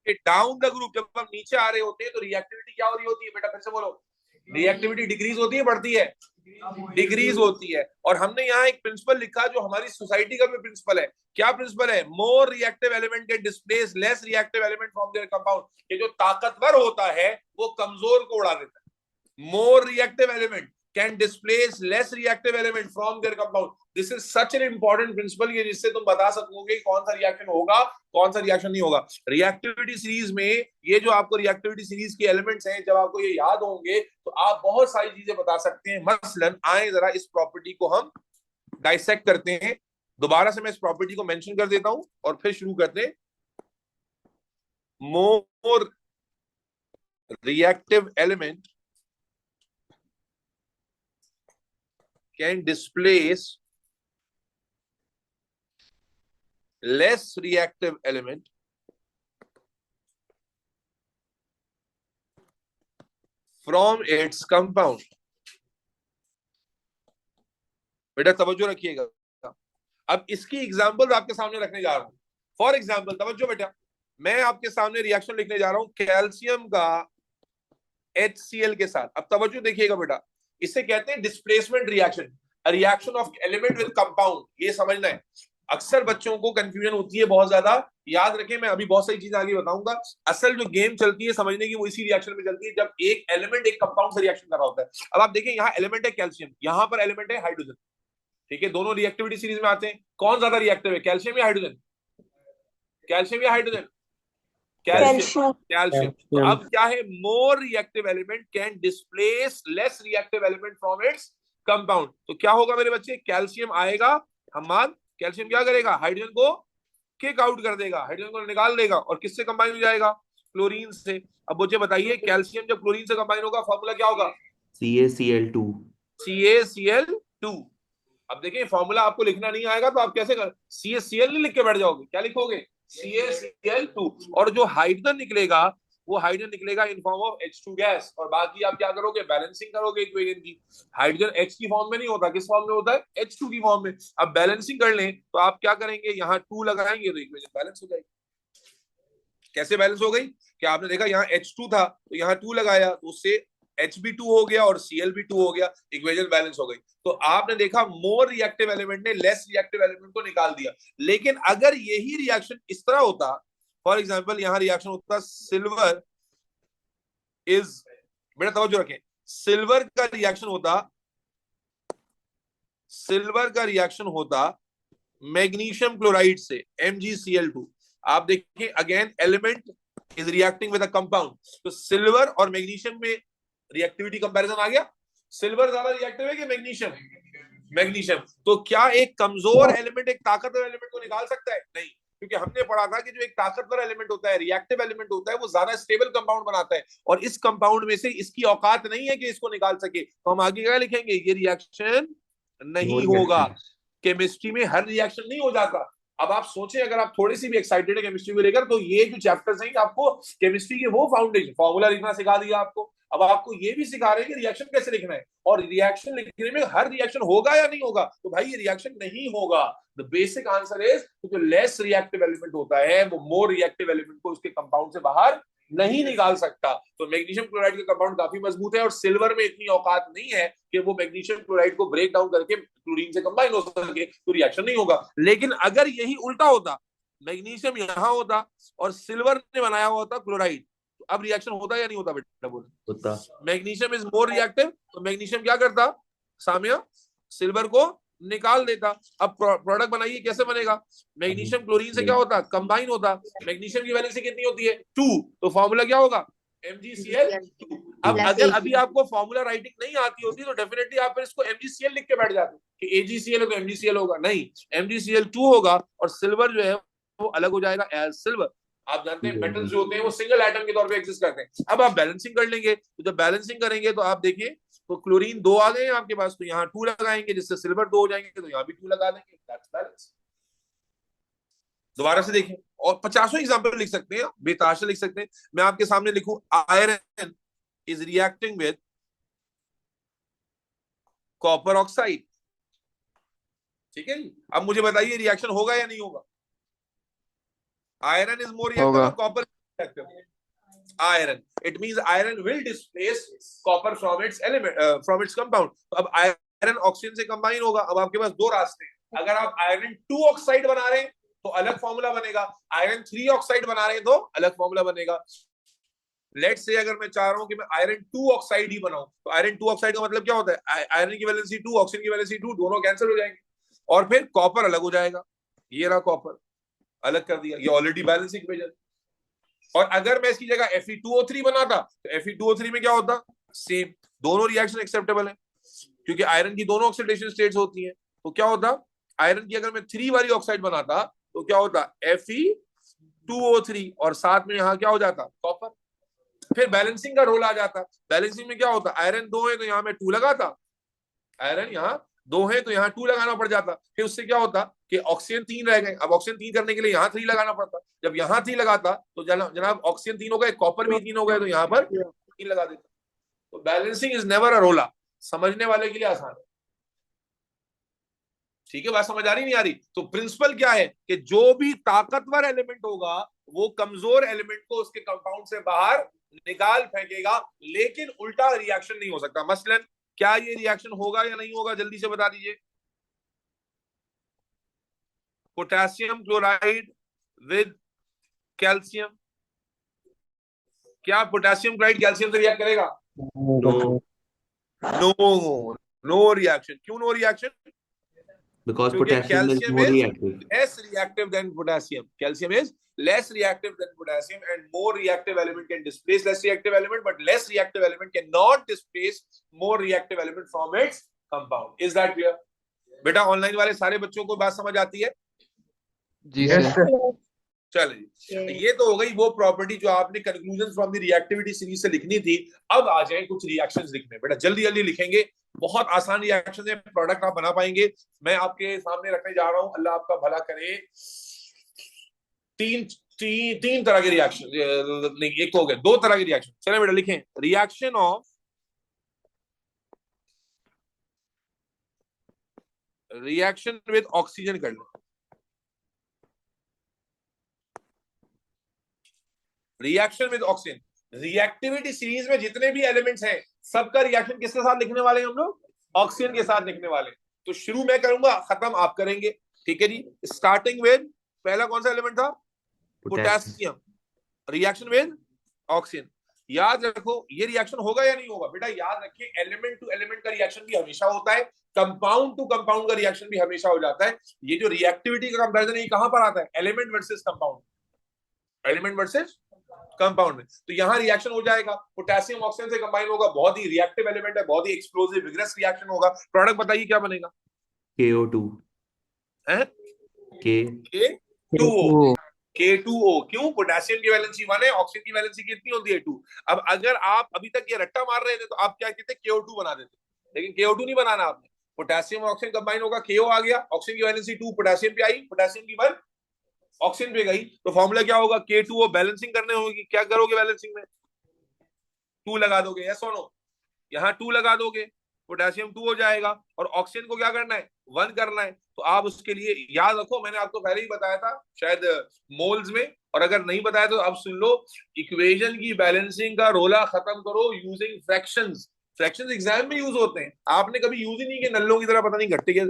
कि डाउन द ग्रुप जब हम नीचे आ रहे होते हैं तो रिएक्टिविटी क्या हो रही होती है बेटा? फिर से बोलो। रिएक्टिविटी डिक्रीज होती है, बढ़ती है? डिक्रीज होती है। और हमने यहाँ एक प्रिंसिपल लिखा जो हमारी सोसाइटी का भी प्रिंसिपल है। क्या प्रिंसिपल है? मोर रिएक्टिव एलिमेंट के displace less reactive element from there compound. ये जो ताकतवर होता है वो कमजोर को उड़ा देता है। More reactive element can displace less reactive element from there compound. This is such an important principle, ये जिससे तुम बता सकोगे कौन सा रिएक्शन होगा कौन सा रिएक्शन नहीं होगा। रिएक्टिविटी सीरीज में ये जो आपको रिएक्टिविटी सीरीज के एलिमेंट्स हैं, जब आपको ये याद होंगे तो आप बहुत सारी चीजें बता सकते हैं। मसलन आए जरा इस प्रॉपर्टी को हम डाइसेक्ट करते हैं। दोबारा से मैं इस प्रॉपर्टी को मेंशन कर देता हूं और फिर शुरू करते हैं। More reactive element can displace less reactive element from its compound। बेटा तवज्जो रखिएगा, अब इसकी एग्जांपल आपके सामने रखने जा रहा हूं। फॉर एग्जांपल तवज्जो बेटा, मैं आपके सामने रिएक्शन लिखने जा रहा हूं कैल्शियम का HCl के साथ। अब तवज्जो देखिएगा बेटा, इसे कहते हैं displacement reaction, reaction of element with compound. ये समझना है, अक्सर बच्चों को कंफ्यूजन होती है बहुत ज्यादा। याद रखें, मैं अभी बहुत सारी चीजें आगे बताऊंगा। असल जो गेम चलती है समझने की वो इसी रिएक्शन में चलती है जब एक एलिमेंट एक कंपाउंड से रिएक्शन कर रहा होता है। अब आप देखें, यहाँ एलिमेंट है कैल्शियम, यहाँ पर एलिमेंट है हाइड्रोजन। ठीक है, दोनों रिएक्टिविटी सीरीज में आते हैं। कौन ज्यादा रिएक्टिव है, कैल्शियम या हाइड्रोजन? कैल्शियम या हाइड्रोजन? कैल्शियम। कैल्शियम। तो अब क्या है, more reactive element can displace less reactive element from its compound. तो क्या होगा मेरे बच्चे, कैल्शियम आएगा, हमाद कैल्शियम क्या करेगा, हाइड्रोजन को किक आउट कर देगा, हाइड्रोजन को निकाल देगा और किससे कंबाइन हो जाएगा, क्लोरीन से। अब मुझे बताइए, कैल्शियम जब क्लोरीन से कंबाइन होगा फॉर्मूला क्या होगा, CaCl2। CaCl2। अब देखिए फॉर्मूला आपको लिखना नहीं आएगा तो आप कैसे कर, CaCl नहीं लिख के बैठ जाओगे, क्या लिखोगे, CaCl2। और जो हाइड्रोजन निकलेगा वो हाइड्रोजन निकलेगा in form of H2 gas. और बाकी आप क्या करोगे, बैलेंसिंग करोगे इक्वेशन की। हाइड्रोजन H की फॉर्म में नहीं होता, किस फॉर्म में होता है, H2 की फॉर्म में। अब बैलेंसिंग कर लें तो आप क्या करेंगे, यहाँ 2 लगाएंगे तो इक्वेशन बैलेंस हो जाएगी। कैसे बैलेंस हो गई, क्या आपने देखा यहाँ H2 था तो यहाँ 2 लगाया तो उससे Hb2 हो गया और Cl2 हो गया, इक्वेशन बैलेंस हो गई। तो आपने देखा मोर रिएक्टिव एलिमेंट ने लेस रिएक्टिव एलिमेंट को निकाल दिया। लेकिन अगर यही रिएक्शन इस तरह होता, फॉर एग्जांपल यहाँ रिएक्शन होता सिल्वर इज, बेटा तवज्जो रखें, सिल्वर का रिएक्शन होता मैग्नीशियम क्लोराइड से MgCl2। आप देखिए again element is reacting with a compound, तो सिल्वर और मैग्नीशियम में रिएक्टिविटी कंपैरिजन आ गया। सिल्वर ज्यादा रिएक्टिव है कि मैग्नीशियम? मैग्नीशियम। तो क्या एक कमजोर एलिमेंट एक ताकतवर एलिमेंट को निकाल सकता है? नहीं, क्योंकि हमने पढ़ा था कि जो एक ताकतवर एलिमेंट होता है, रिएक्टिव एलिमेंट होता है, वो ज्यादा स्टेबल कंपाउंड बनाता है और इस कंपाउंड में से इसकी औकात नहीं है कि इसको निकाल सके। तो हम आगे क्या लिखेंगे, ये रिएक्शन नहीं होगा। केमिस्ट्री में हर रिएक्शन नहीं हो जाता। अब आप सोचें, अगर आप थोड़ी सी भी एक्साइटेड है केमिस्ट्री को लेकर, तो ये जो चैप्टर्स हैं आपको केमिस्ट्री के वो फाउंडेशन, फॉर्मूला लिखना सिखा दिया आपको। अब आपको ये भी सिखा रहे हैं कि रिएक्शन कैसे लिखना है, और रिएक्शन लिखने में हर रिएक्शन होगा या नहीं होगा। तो भाई ये रिएक्शन नहीं होगा। द बेसिक आंसर इज, जो लेस रिएक्टिव एलिमेंट होता है वो मोर रिएक्टिव एलिमेंट को उसके कंपाउंड से बाहर नहीं निकाल सकता। तो मैग्नीशियम क्लोराइड का कंपाउंड काफी मजबूत है और सिल्वर में इतनी औकात नहीं है कि वो मैग्नीशियम क्लोराइड को ब्रेक डाउन करके क्लोरीन से कंबाइन हो सके, तो रिएक्शन नहीं होगा। लेकिन अगर यही उल्टा होता, मैग्नीशियम यहां होता और सिल्वर ने बनाया हुआ होता क्लोराइड, तो अब रिएक्शन होता या नहीं होता बेटा? बोल होता। मैग्नीशियम इज मोर रिएक्टिव, तो मैग्नीशियम क्या करता, सामिया, सिल्वर को निकाल देता। अब प्रोडक्ट बनाइए, कैसे बनेगा, मैग्नीशियम क्लोरीन से क्या होता, कंबाइन होता। मैग्नीशियम की वैलेंसी कितनी होती है, 2, तो फॉर्मूला क्या होगा, MgCl2। अब अगर अभी आपको फॉर्मूला राइटिंग नहीं आती होती तो डेफिनेटली आप फिर इसको MgCl लिख के बैठ जाते कि AgCl है तो MgCl होगा। नहीं, MgCl2 होगा और सिल्वर जो है वो अलग हो जाएगा एज सिल्वर। आप जानते हैं मेटल्स जो होते हैं वो सिंगल एटम के तौर पे एग्जिस्ट करते हैं। अब आप बैलेंसिंग कर लेंगे, तो जब बैलेंसिंग करेंगे तो आप देखिए तो क्लोरीन 2 आ गए हैं आपके पास, तो यहाँ 2 लगाएंगे, जिससे सिल्वर 2 हो जाएंगे, तो यहाँ भी 2 लगा देंगे, दैट्स बैलेंस। दोबारा से देखें, और 50 एग्जाम्पल लिख सकते हैं, बेताशा लिख सकते हैं। मैं आपके सामने लिखूं iron is reacting with copper oxide, ठीक है जी। अब मुझे बताइए रिएक्शन होगा या नहीं होगा? आयरन इज मोर रिएक्टिव होगा। और copper reactive? Iron, it means iron will displace copper from its element, from its compound. तो अब आयरन ऑक्सीजन से कंबाइन होगा। अब आपके पास दो रास्ते हैं, अगर आप आयरन 2 ऑक्साइड बना रहे हैं तो अलग फॉर्मूला बनेगा, आयरन 3 ऑक्साइड बना रहे हैं तो अलग फॉर्मूला बनेगा। लेट्स से अगर मैं चाह रहा हूं कि मैं आयरन 2 ऑक्साइड ही बनाऊं, तो आयरन 2 ऑक्साइड का मतलब क्या होता है? आयरन की वैलेंसी 2, ऑक्सीजन की वैलेंसी 2, दोनों कैंसिल हो जाएंगे और फिर कॉपर अलग हो जाएगा। ये रहा कॉपर, अलग कर दिया, ये ऑलरेडी बैलेंस इक्वेशन। और अगर मैं इसकी जगह Fe2O3 बनाता तो Fe2O3 में क्या होता? सेम, दोनों रिएक्शन एक्सेप्टेबल है क्योंकि आयरन की दोनों ऑक्सीडेशन स्टेट्स होती हैं। तो क्या होता? आयरन की अगर मैं 3 वाली ऑक्साइड बनाता तो क्या होता? Fe2O3 और साथ में यहां क्या हो जाता? कॉपर। फिर बैलेंसिंग का रोल आ जाता। बैलेंसिंग में क्या होता? आयरन 2 है तो यहां मैं 2 लगाता, आयरन यहाँ 2 है तो यहाँ 2 लगाना पड़ जाता। फिर उससे क्या होता कि ऑक्सीजन 3 रह गए, अब ऑक्सीजन 3 करने के लिए यहाँ 3 लगाना पड़ता। जब यहाँ 3 लगाता तो जनाब ऑक्सीजन 3 हो गए, कॉपर भी 3 हो गए, तो यहाँ पर 3 लगा देता। तो बैलेंसिंग इज नेवर अ रोला, समझने वाले के लिए आसान है। ठीक है, बात समझ आ रही नहीं आ रही? तो प्रिंसिपल क्या है कि जो भी ताकतवर एलिमेंट होगा वो कमजोर एलिमेंट को उसके कंपाउंड से बाहर निकाल फेंकेगा, लेकिन उल्टा रिएक्शन नहीं हो सकता। मसलन क्या ये रिएक्शन होगा या नहीं होगा, जल्दी से बता दीजिए। पोटेशियम क्लोराइड विद कैल्शियम, क्या पोटेशियम क्लोराइड कैल्शियम से रिएक्ट करेगा? No, no, no reaction. क्यों नो रिएक्शन? because क्योंकि potassium is calcium more is reactive. less reactive than potassium. Calcium is less reactive than potassium, and more reactive element can displace less reactive element, but less reactive element cannot displace more reactive element from its compound. Is that clear? बेटा online वाले सारे बच्चों को बात समझ आती है? जी sir. चलिए, ये तो हो गई वो प्रॉपर्टी जो आपने conclusion from the reactivity series से लिखनी थी। अब आ जाए कुछ रिएक्शंस लिखने। बेटा जल्दी जल्दी लिखेंगे, बहुत आसान रिएक्शन है, प्रोडक्ट आप बना पाएंगे। मैं आपके सामने रखने जा रहा हूं, अल्लाह आपका भला करे, तीन तरह के रिएक्शन, नहीं एक तो हो गया, 2 तरह के रिएक्शन। चले बेटा लिखें, reaction of reaction with oxygen कर लो। Reaction with oxygen, reactivity series में जितने भी एलिमेंट्स हैं सबका रिएक्शन किसके साथ लिखने वाले हैं हम लोग? ऑक्सीजन के साथ लिखने वाले। तो शुरू मैं करूंगा, खत्म आप करेंगे, ठीक है जी। स्टार्टिंग विद, पहला कौन सा एलिमेंट था? Potassium, reaction with oxygen. याद रखो ये रिएक्शन होगा या नहीं होगा? बेटा याद रखिए, एलिमेंट टू एलिमेंट का रिएक्शन भी हमेशा होता है, कंपाउंड टू कंपाउंड का रिएक्शन भी हमेशा हो जाता है। ये जो रिएक्टिविटी का कंपैरिजन है, ये कहां पर आता है? Element versus compound, element versus compound में। तो यहां रिएक्शन हो जाएगा, पोटेशियम ऑक्सीजन से कंबाइन होगा, बहुत ही रिएक्टिव एलिमेंट है, बहुत ही एक्सप्लोसिव विग्रस रिएक्शन होगा। प्रोडक्ट बताइए क्या बनेगा? KO2 है K2O। K2O। क्यों? पोटेशियम की वैलेंसी 1 है, ऑक्सीजन की वैलेंसी कितनी होती है? 2। अब अगर आप अभी तक ये रट्टा मार रहे थे तो आप क्या कहते? KO2 बना देते, लेकिन KO2 नहीं बनाना आपने। पोटेशियम और ऑक्सीजन कंबाइन होगा, KO आ गया, ऑक्सीजन की वैलेंसी 2 पोटेशियम पे आई, पोटेशियम की 1 ऑक्सीजन पे गई, तो फॉर्मूला क्या होगा? K2O। बैलेंसिंग करने होगी, क्या करोगे बैलेंसिंग में? 2 लगा दोगे, यस और नो? यहाँ 2 लगा दोगे, पोटेशियम 2 हो जाएगा, और ऑक्सीजन को क्या करना है? 1 करना है। तो आप उसके लिए याद रखो, मैंने आपको पहले ही बताया था शायद मोल्स में, और अगर नहीं बताया तो अब सुन लो, इक्वेशन की बैलेंसिंग का रोला खत्म करो यूजिंग फ्रैक्शंस। फ्रैक्शंस एग्जाम में यूज होते हैं, आपने कभी यूज ही नहीं किए, नल्लों की तरह पता नहीं घट्टे के,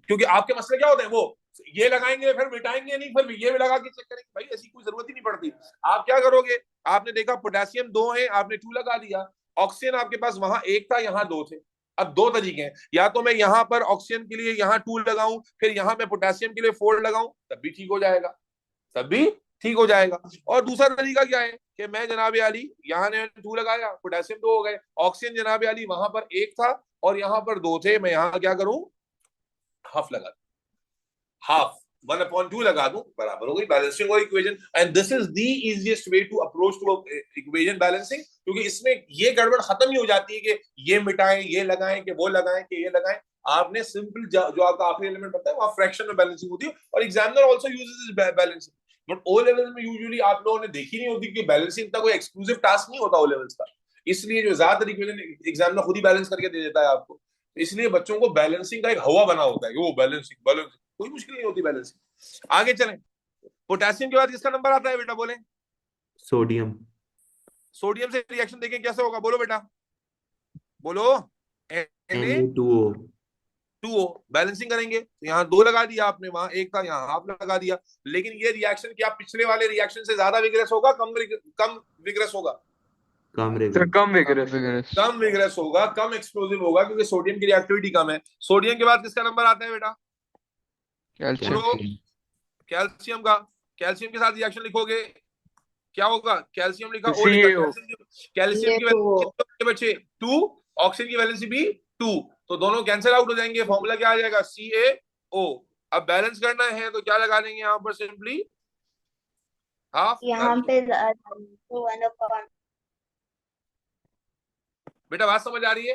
क्योंकि आपके मसले क्या होते हैं? वो ये लगाएंगे फिर मिटाएंगे नहीं, फिर ये भी लगा के चेक करेंगे। भाई ऐसी कोई जरूरत ही नहीं पड़ती। आप क्या करोगे? आपने देखा पोटेशियम 2 है, आपने 2 लगा दिया, ऑक्सीजन आपके पास वहां 1 था, यहाँ 2 थे। अब 2 तरीके हैं, या तो मैं यहाँ पर ऑक्सीजन के लिए यहाँ 2 लगाऊं, फिर यहाँ मैं पोटेशियम के लिए 4 लगाऊं, तब भी ठीक हो जाएगा, तब भी ठीक हो जाएगा। और दूसरा तरीका क्या है कि मैं जनाब आली यहाँ ने 2 लगाया, पोटेशियम 2 हो गए, ऑक्सीजन जनाब आली वहां पर 1 था और यहाँ पर 2 थे, मैं यहाँ क्या करूं? हाफ लगा, हाफ। 1/2 लगा दूं, बराबर हो गई बैलेंसिंग और equation. And this is the easiest way to approach to equation balancing, क्योंकि इसमें ये गड़बड़ खत्म ही हो जाती है कि ये मिटाएं, ये लगाएं, कि वो लगाएं, कि ये लगाएं। आपने सिंपल जो आपका आखिरी एलिमेंट पता है वहां फ्रैक्शन में बैलेंसिंग होती है, और examiner also uses balancing. But O level में यूजुअली आप लोगों ने देखी नहीं होती कि बैलेंसिंग का कोई एक्सक्लूसिव टास्क नहीं होता ओ लेवल्स का, इसलिए जो ज्यादातर इक्वेशन एग्जामिनर खुद ही बैलेंस करके दे देता है आपको। इसलिए बच्चों को बैलेंसिंग का एक हवा बना होता है कि वो बैलेंसिंग बैलेंसिंग, कोई मुश्किल नहीं होती बैलेंसिंग। आगे चलें, पोटेशियम के बाद किसका नंबर आता है बेटा, बोले? सोडियम। सोडियम से रिएक्शन देखें कैसे होगा, बोलो बेटा, बोलो। Na2O। Na2O बैलेंसिंग करेंगे तो यहाँ 2 लगा दिया आपने, वहां 1 था, यहाँ हाफ लगा दिया। लेकिन ये रिएक्शन क्या पिछले वाले रिएक्शन से ज्यादा विग्रेस होगा, कम विग्रेस होगा? कम सर रिग्रेस। कम विग्रेस। कम विग्रेस होगा, कम एक्सप्लोसिव होगा, क्योंकि सोडियम की रिएक्टिविटी कम है। सोडियम के बाद किसका नंबर आता है बेटा, कैल्शियम। बोलो? कैल्शियम का। कैल्शियम के साथ रिएक्शन लिखोगे क्या होगा? कैल्शियम लिखा, ओ लिखा, CaO। कैल्शियम की वैलेंसी कितने बचे? 2। ऑक्सीजन की वैलेंसी भी 2, तो दोनों कैंसिल आउट हो जाएंगे। फॉर्मूला क्या आ जाएगा? CaO। अब बैलेंस करना है तो क्या लगा देंगे यहाँ पर? Simply half. यहाँ पे 1/1। बेटा बात समझ आ रही है?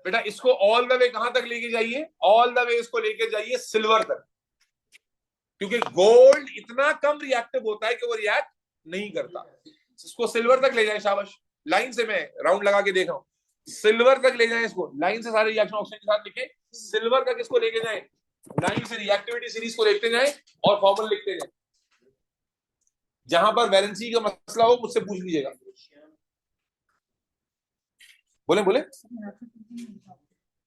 बेटा इसको ऑल द वे कहां तक लेके जाइए? ऑल द वे इसको लेके जाइए सिल्वर तक, क्योंकि गोल्ड इतना कम रिएक्टिव होता है कि वो रिएक्ट नहीं करता। इसको सिल्वर तक ले जाए, शाबाश। लाइन से मैं राउंड लगा के देख रहा हूं, सिल्वर तक ले जाए इसको, लाइन से सारे रिएक्शन ऑक्सीजन के साथ लिखे, सिल्वर तक इसको लेके जाए, लाइन से रिएक्टिविटी सीरीज को लिखते जाए और फॉर्मूला लिखते जाए। जहां पर वैलेंसी का मसला हो मुझसे पूछ लीजिएगा। बोले बोले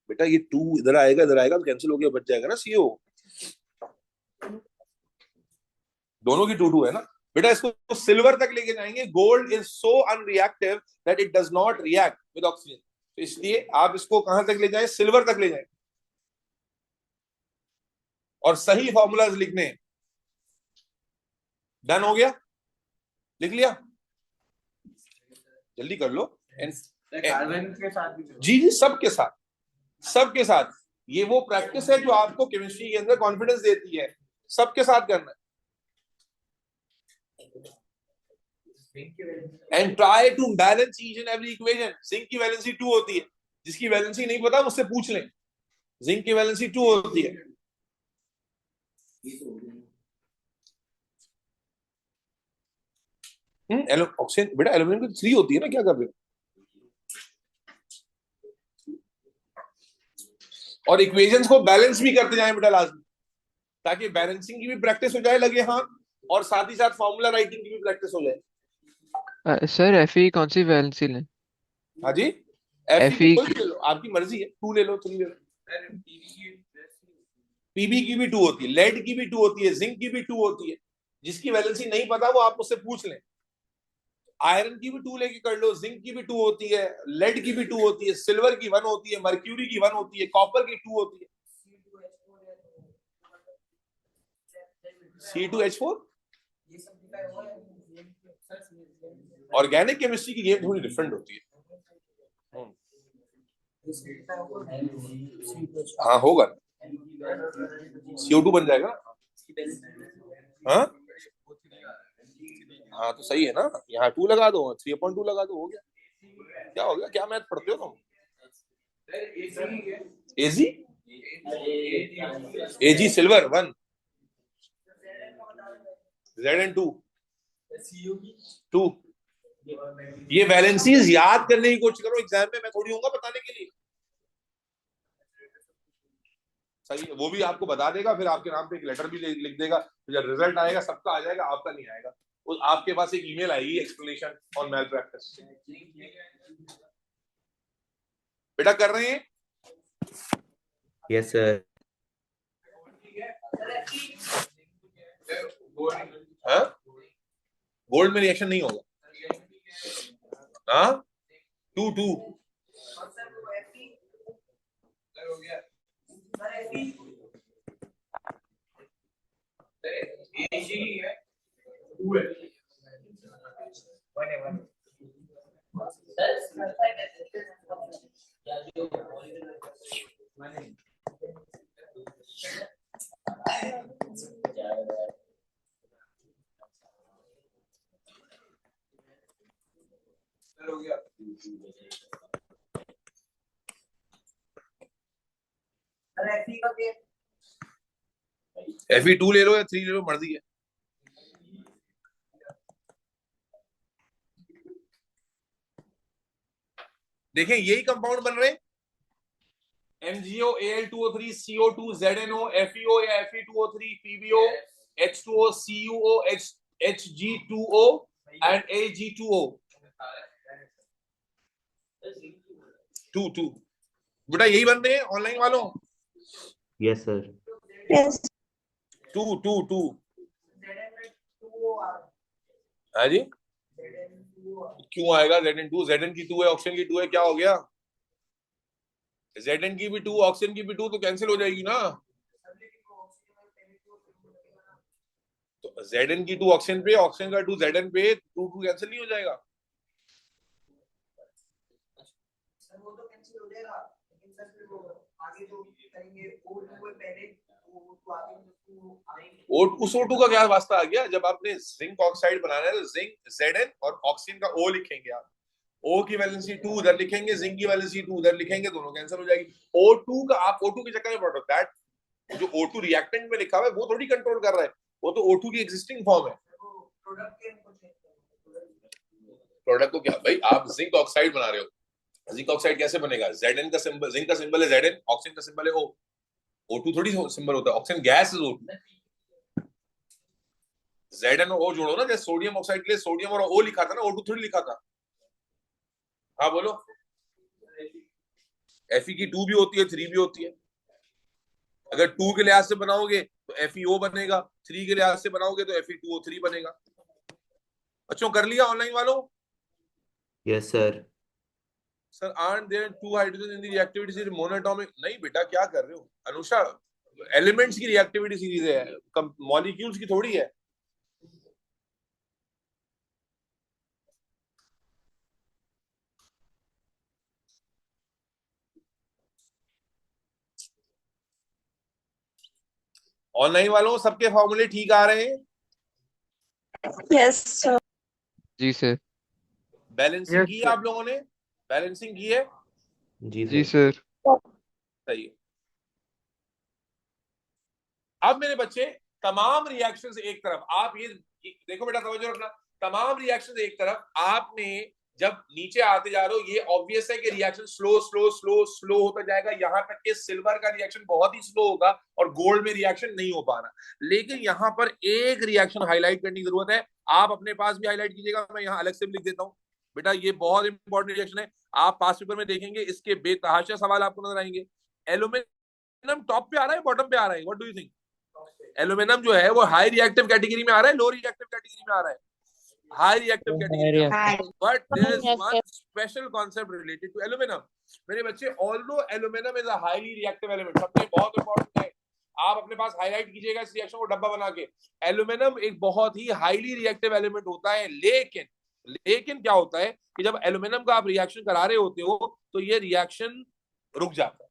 बेटा, ये 2 इधर आएगा, इधर आएगा तो कैंसिल हो गया, बच जाएगा ना CO। दोनों की 2 है ना बेटा। इसको सिल्वर तक लेके जाएंगे। Gold is so unreactive that it does not react with oxygen, तो इसलिए आप इसको कहां तक ले जाएं? सिल्वर तक ले जाएं। और सही फॉर्मूलाज लिखने। डन हो गया? लिख लिया? जल्दी कर लो। कार्बन के साथ भी जी जी, सबके साथ, सबके साथ। ये वो प्रैक्टिस है जो आपको केमिस्ट्री के अंदर कॉन्फिडेंस देती है। सबके साथ करना है। And try to balance each and every equation. Zinc की वैलेंसी 2 होती है, जिसकी वैलेंसी नहीं पता मुझसे पूछ लें। जिंक की वैलेंसी 2 होती है। ऑक्सीजन बेटा एल्यूमिनियम की 3 होती है ना, क्या कर रहे हो? और इक्वेशंस को बैलेंस भी करते जाएं बेटा लाजमी, ताकि बैलेंसिंग की भी प्रैक्टिस हो जाए लगे हाथ, और साथ ही साथ फॉर्मूला राइटिंग की भी प्रैक्टिस हो जाए। सर Fe कौन सी वैलेंसी लें? हाँ जी, Fe कोई भी ले लो, आपकी मर्जी है। 2 ले लो, 3 ले लो। पीबी की भी 2 होती है, लेड की भी 2 होती है, जिंक की भी 2 होती है। जिसकी वैलेंसी नहीं पता वो आप मुझसे पूछ लें। आयरन की भी 2 लेके कर लो, जिंक की भी 2 होती है, लेड की भी 2 होती है, सिल्वर की 1 होती है, मर्क्यूरी की 1 होती है, कॉपर की 2 होती है। C2H4। ऑर्गेनिक केमिस्ट्री की गेम थोड़ी डिफरेंट होती है। हाँ होगा, CO2 बन जाएगा। हाँ हाँ, तो सही है ना। यहाँ 2 लगा दो, 3/2 लगा दो, हो गया। क्या हो गया? क्या मैथ पढ़ते हो तुम? एजी एजी सिल्वर 1, Zn2 2। ये वैलेंसीज याद करने की कोशिश करो, एग्जाम में मैं थोड़ी होऊंगा बताने के लिए। सही है, वो भी आपको बता देगा, फिर आपके नाम पे एक लेटर भी लिख देगा। फिर जब रिजल्ट आएगा सबका आ जाएगा, आपका नहीं आएगा। आपके पास एक ईमेल आएगी एक्सप्लेनेशन ऑन मैल प्रैक्टिस। बेटा कर रहे हैं? Yes sir. हाँ, गोल्ड में रिएक्शन नहीं होगा। हाँ 2 2 Fe2 ले लो या 3 ले लो, मर्जी है। देखें यही कंपाउंड बन रहे हैं, MgO, Al2O3, CO2, ZNO, FeO या Fe2O3, PbO, H2O, CuO, Hg2O and Ag2O। 2 बेटा यही बन रहे हैं ऑनलाइन वालों। Yes sir. Yes. 2 हाँ जी, क्यों आएगा Zn2? Zn की 2 है, ऑक्सीजन की 2 है, क्या हो गया? Zn की भी 2, ऑक्सीजन की भी 2, तो कैंसिल हो जाएगी ना। तो Zn की 2 ऑक्सीजन पे, ऑक्सीजन का 2 Zn पे, 2 कैंसिल नहीं हो जाएगा। वो तो कैंसिल हो जाएगा, लेकिन सर फिर वो आगे जो करेंगे O2 है पहले, वो आगे उस O2 का क्या वास्ता आ गया? जब आपने जिंक ऑक्साइड बनाना है तो जिंक Zn और ऑक्सीजन का O लिखेंगे आप, O की वैलेंसी 2 उधर लिखेंगे, जिंक की वैलेंसी 2 उधर लिखेंगे, दोनों कैंसिल हो जाएगी। O2 का आप O2 के चक्कर में पड़ रहे हो, जो O2 रिएक्टेंट में लिखा हुआ है वो थोड़ी कंट्रोल कर रहा है, वो तो O2 की एग्जिस्टिंग फॉर्म है। प्रोडक्ट को क्या भाई, आप जिंक ऑक्साइड बना रहे हो, जिंक ऑक्साइड कैसे बनेगा? Zn का सिंबल, जिंक का सिंबल है Zn, ऑक्सीजन का सिंबल है O। O2 थोड़ी सिंबल होता है, oxygen gas is O2। Zn और O जोड़ो ना, जैसे सोडियम ऑक्साइड के लिए सोडियम और O लिखा था ना, O2 थोड़ी लिखा था। हाँ बोलो। Fe की 2 भी होती है, 3 भी होती है। अगर 2 के लिहाज से बनाओगे तो FeO बनेगा, 3 के लिहाज से बनाओगे तो Fe2O3 बनेगा। बच्चों कर लिया ऑनलाइन वालों? Yes sir. Sir aren't there 2 hydrogen in the reactivity series monatomic? नहीं बेटा, क्या कर रहे हो अनुषा, एलिमेंट्स की रिएक्टिविटी सीरीज है, मॉलिक्यूल्स की थोड़ी है। ऑनलाइन वालों सबके फॉर्मूले ठीक आ रहे हैं? Yes, sir. जी सर। बैलेंसिंग Yes, की sir. आप लोगों ने? बैलेंसिंग की है? जी जी सर। सर। सही है। अब मेरे बच्चे, तमाम रिएक्शंस एक तरफ, आप ये देखो बेटा, समझो रखना, तमाम रिएक्शंस एक तरफ, आपने जब नीचे आते जा रहे हो, ये ऑब्वियस है कि reaction slow slow slow slow होता जाएगा, यहां तक कि सिल्वर का रिएक्शन बहुत ही स्लो होगा और गोल्ड में रिएक्शन नहीं हो पा रहा। लेकिन यहां पर एक रिएक्शन हाईलाइट करने की जरूरत है, आप अपने पास भी हाईलाइट कीजिएगा, मैं यहां अलग से भी लिख देता हूं। बेटा ये बहुत इंपॉर्टेंट रिएक्शन है, आप पास पेपर में देखेंगे, इसके बेतहाशा सवाल आपको नजर आएंगे। एल्यूमिनियम टॉप पे आ रहा है, बॉटम पे आ रहा है? What do you think? Aluminium जो है वो हाई रिएक्टिव कैटेगरी में आ रहा है, लो रिएक्टिव कैटेगरी में आ रहा है? High reactive category. But there is one special concept related to aluminium. मेरे बच्चे, although aluminium is a highly reactive element, सबसे बहुत इंपॉर्टेंट है, आप अपने पास हाईलाइट कीजिएगा इस रिएक्शन को डब्बा बना के। एल्यूमिनियम एक बहुत ही हाईली रिएक्टिव एलिमेंट होता है, लेकिन क्या होता है कि जब एल्यूमिनियम का आप रिएक्शन करा रहे होते हो तो ये रिएक्शन रुक जाता है।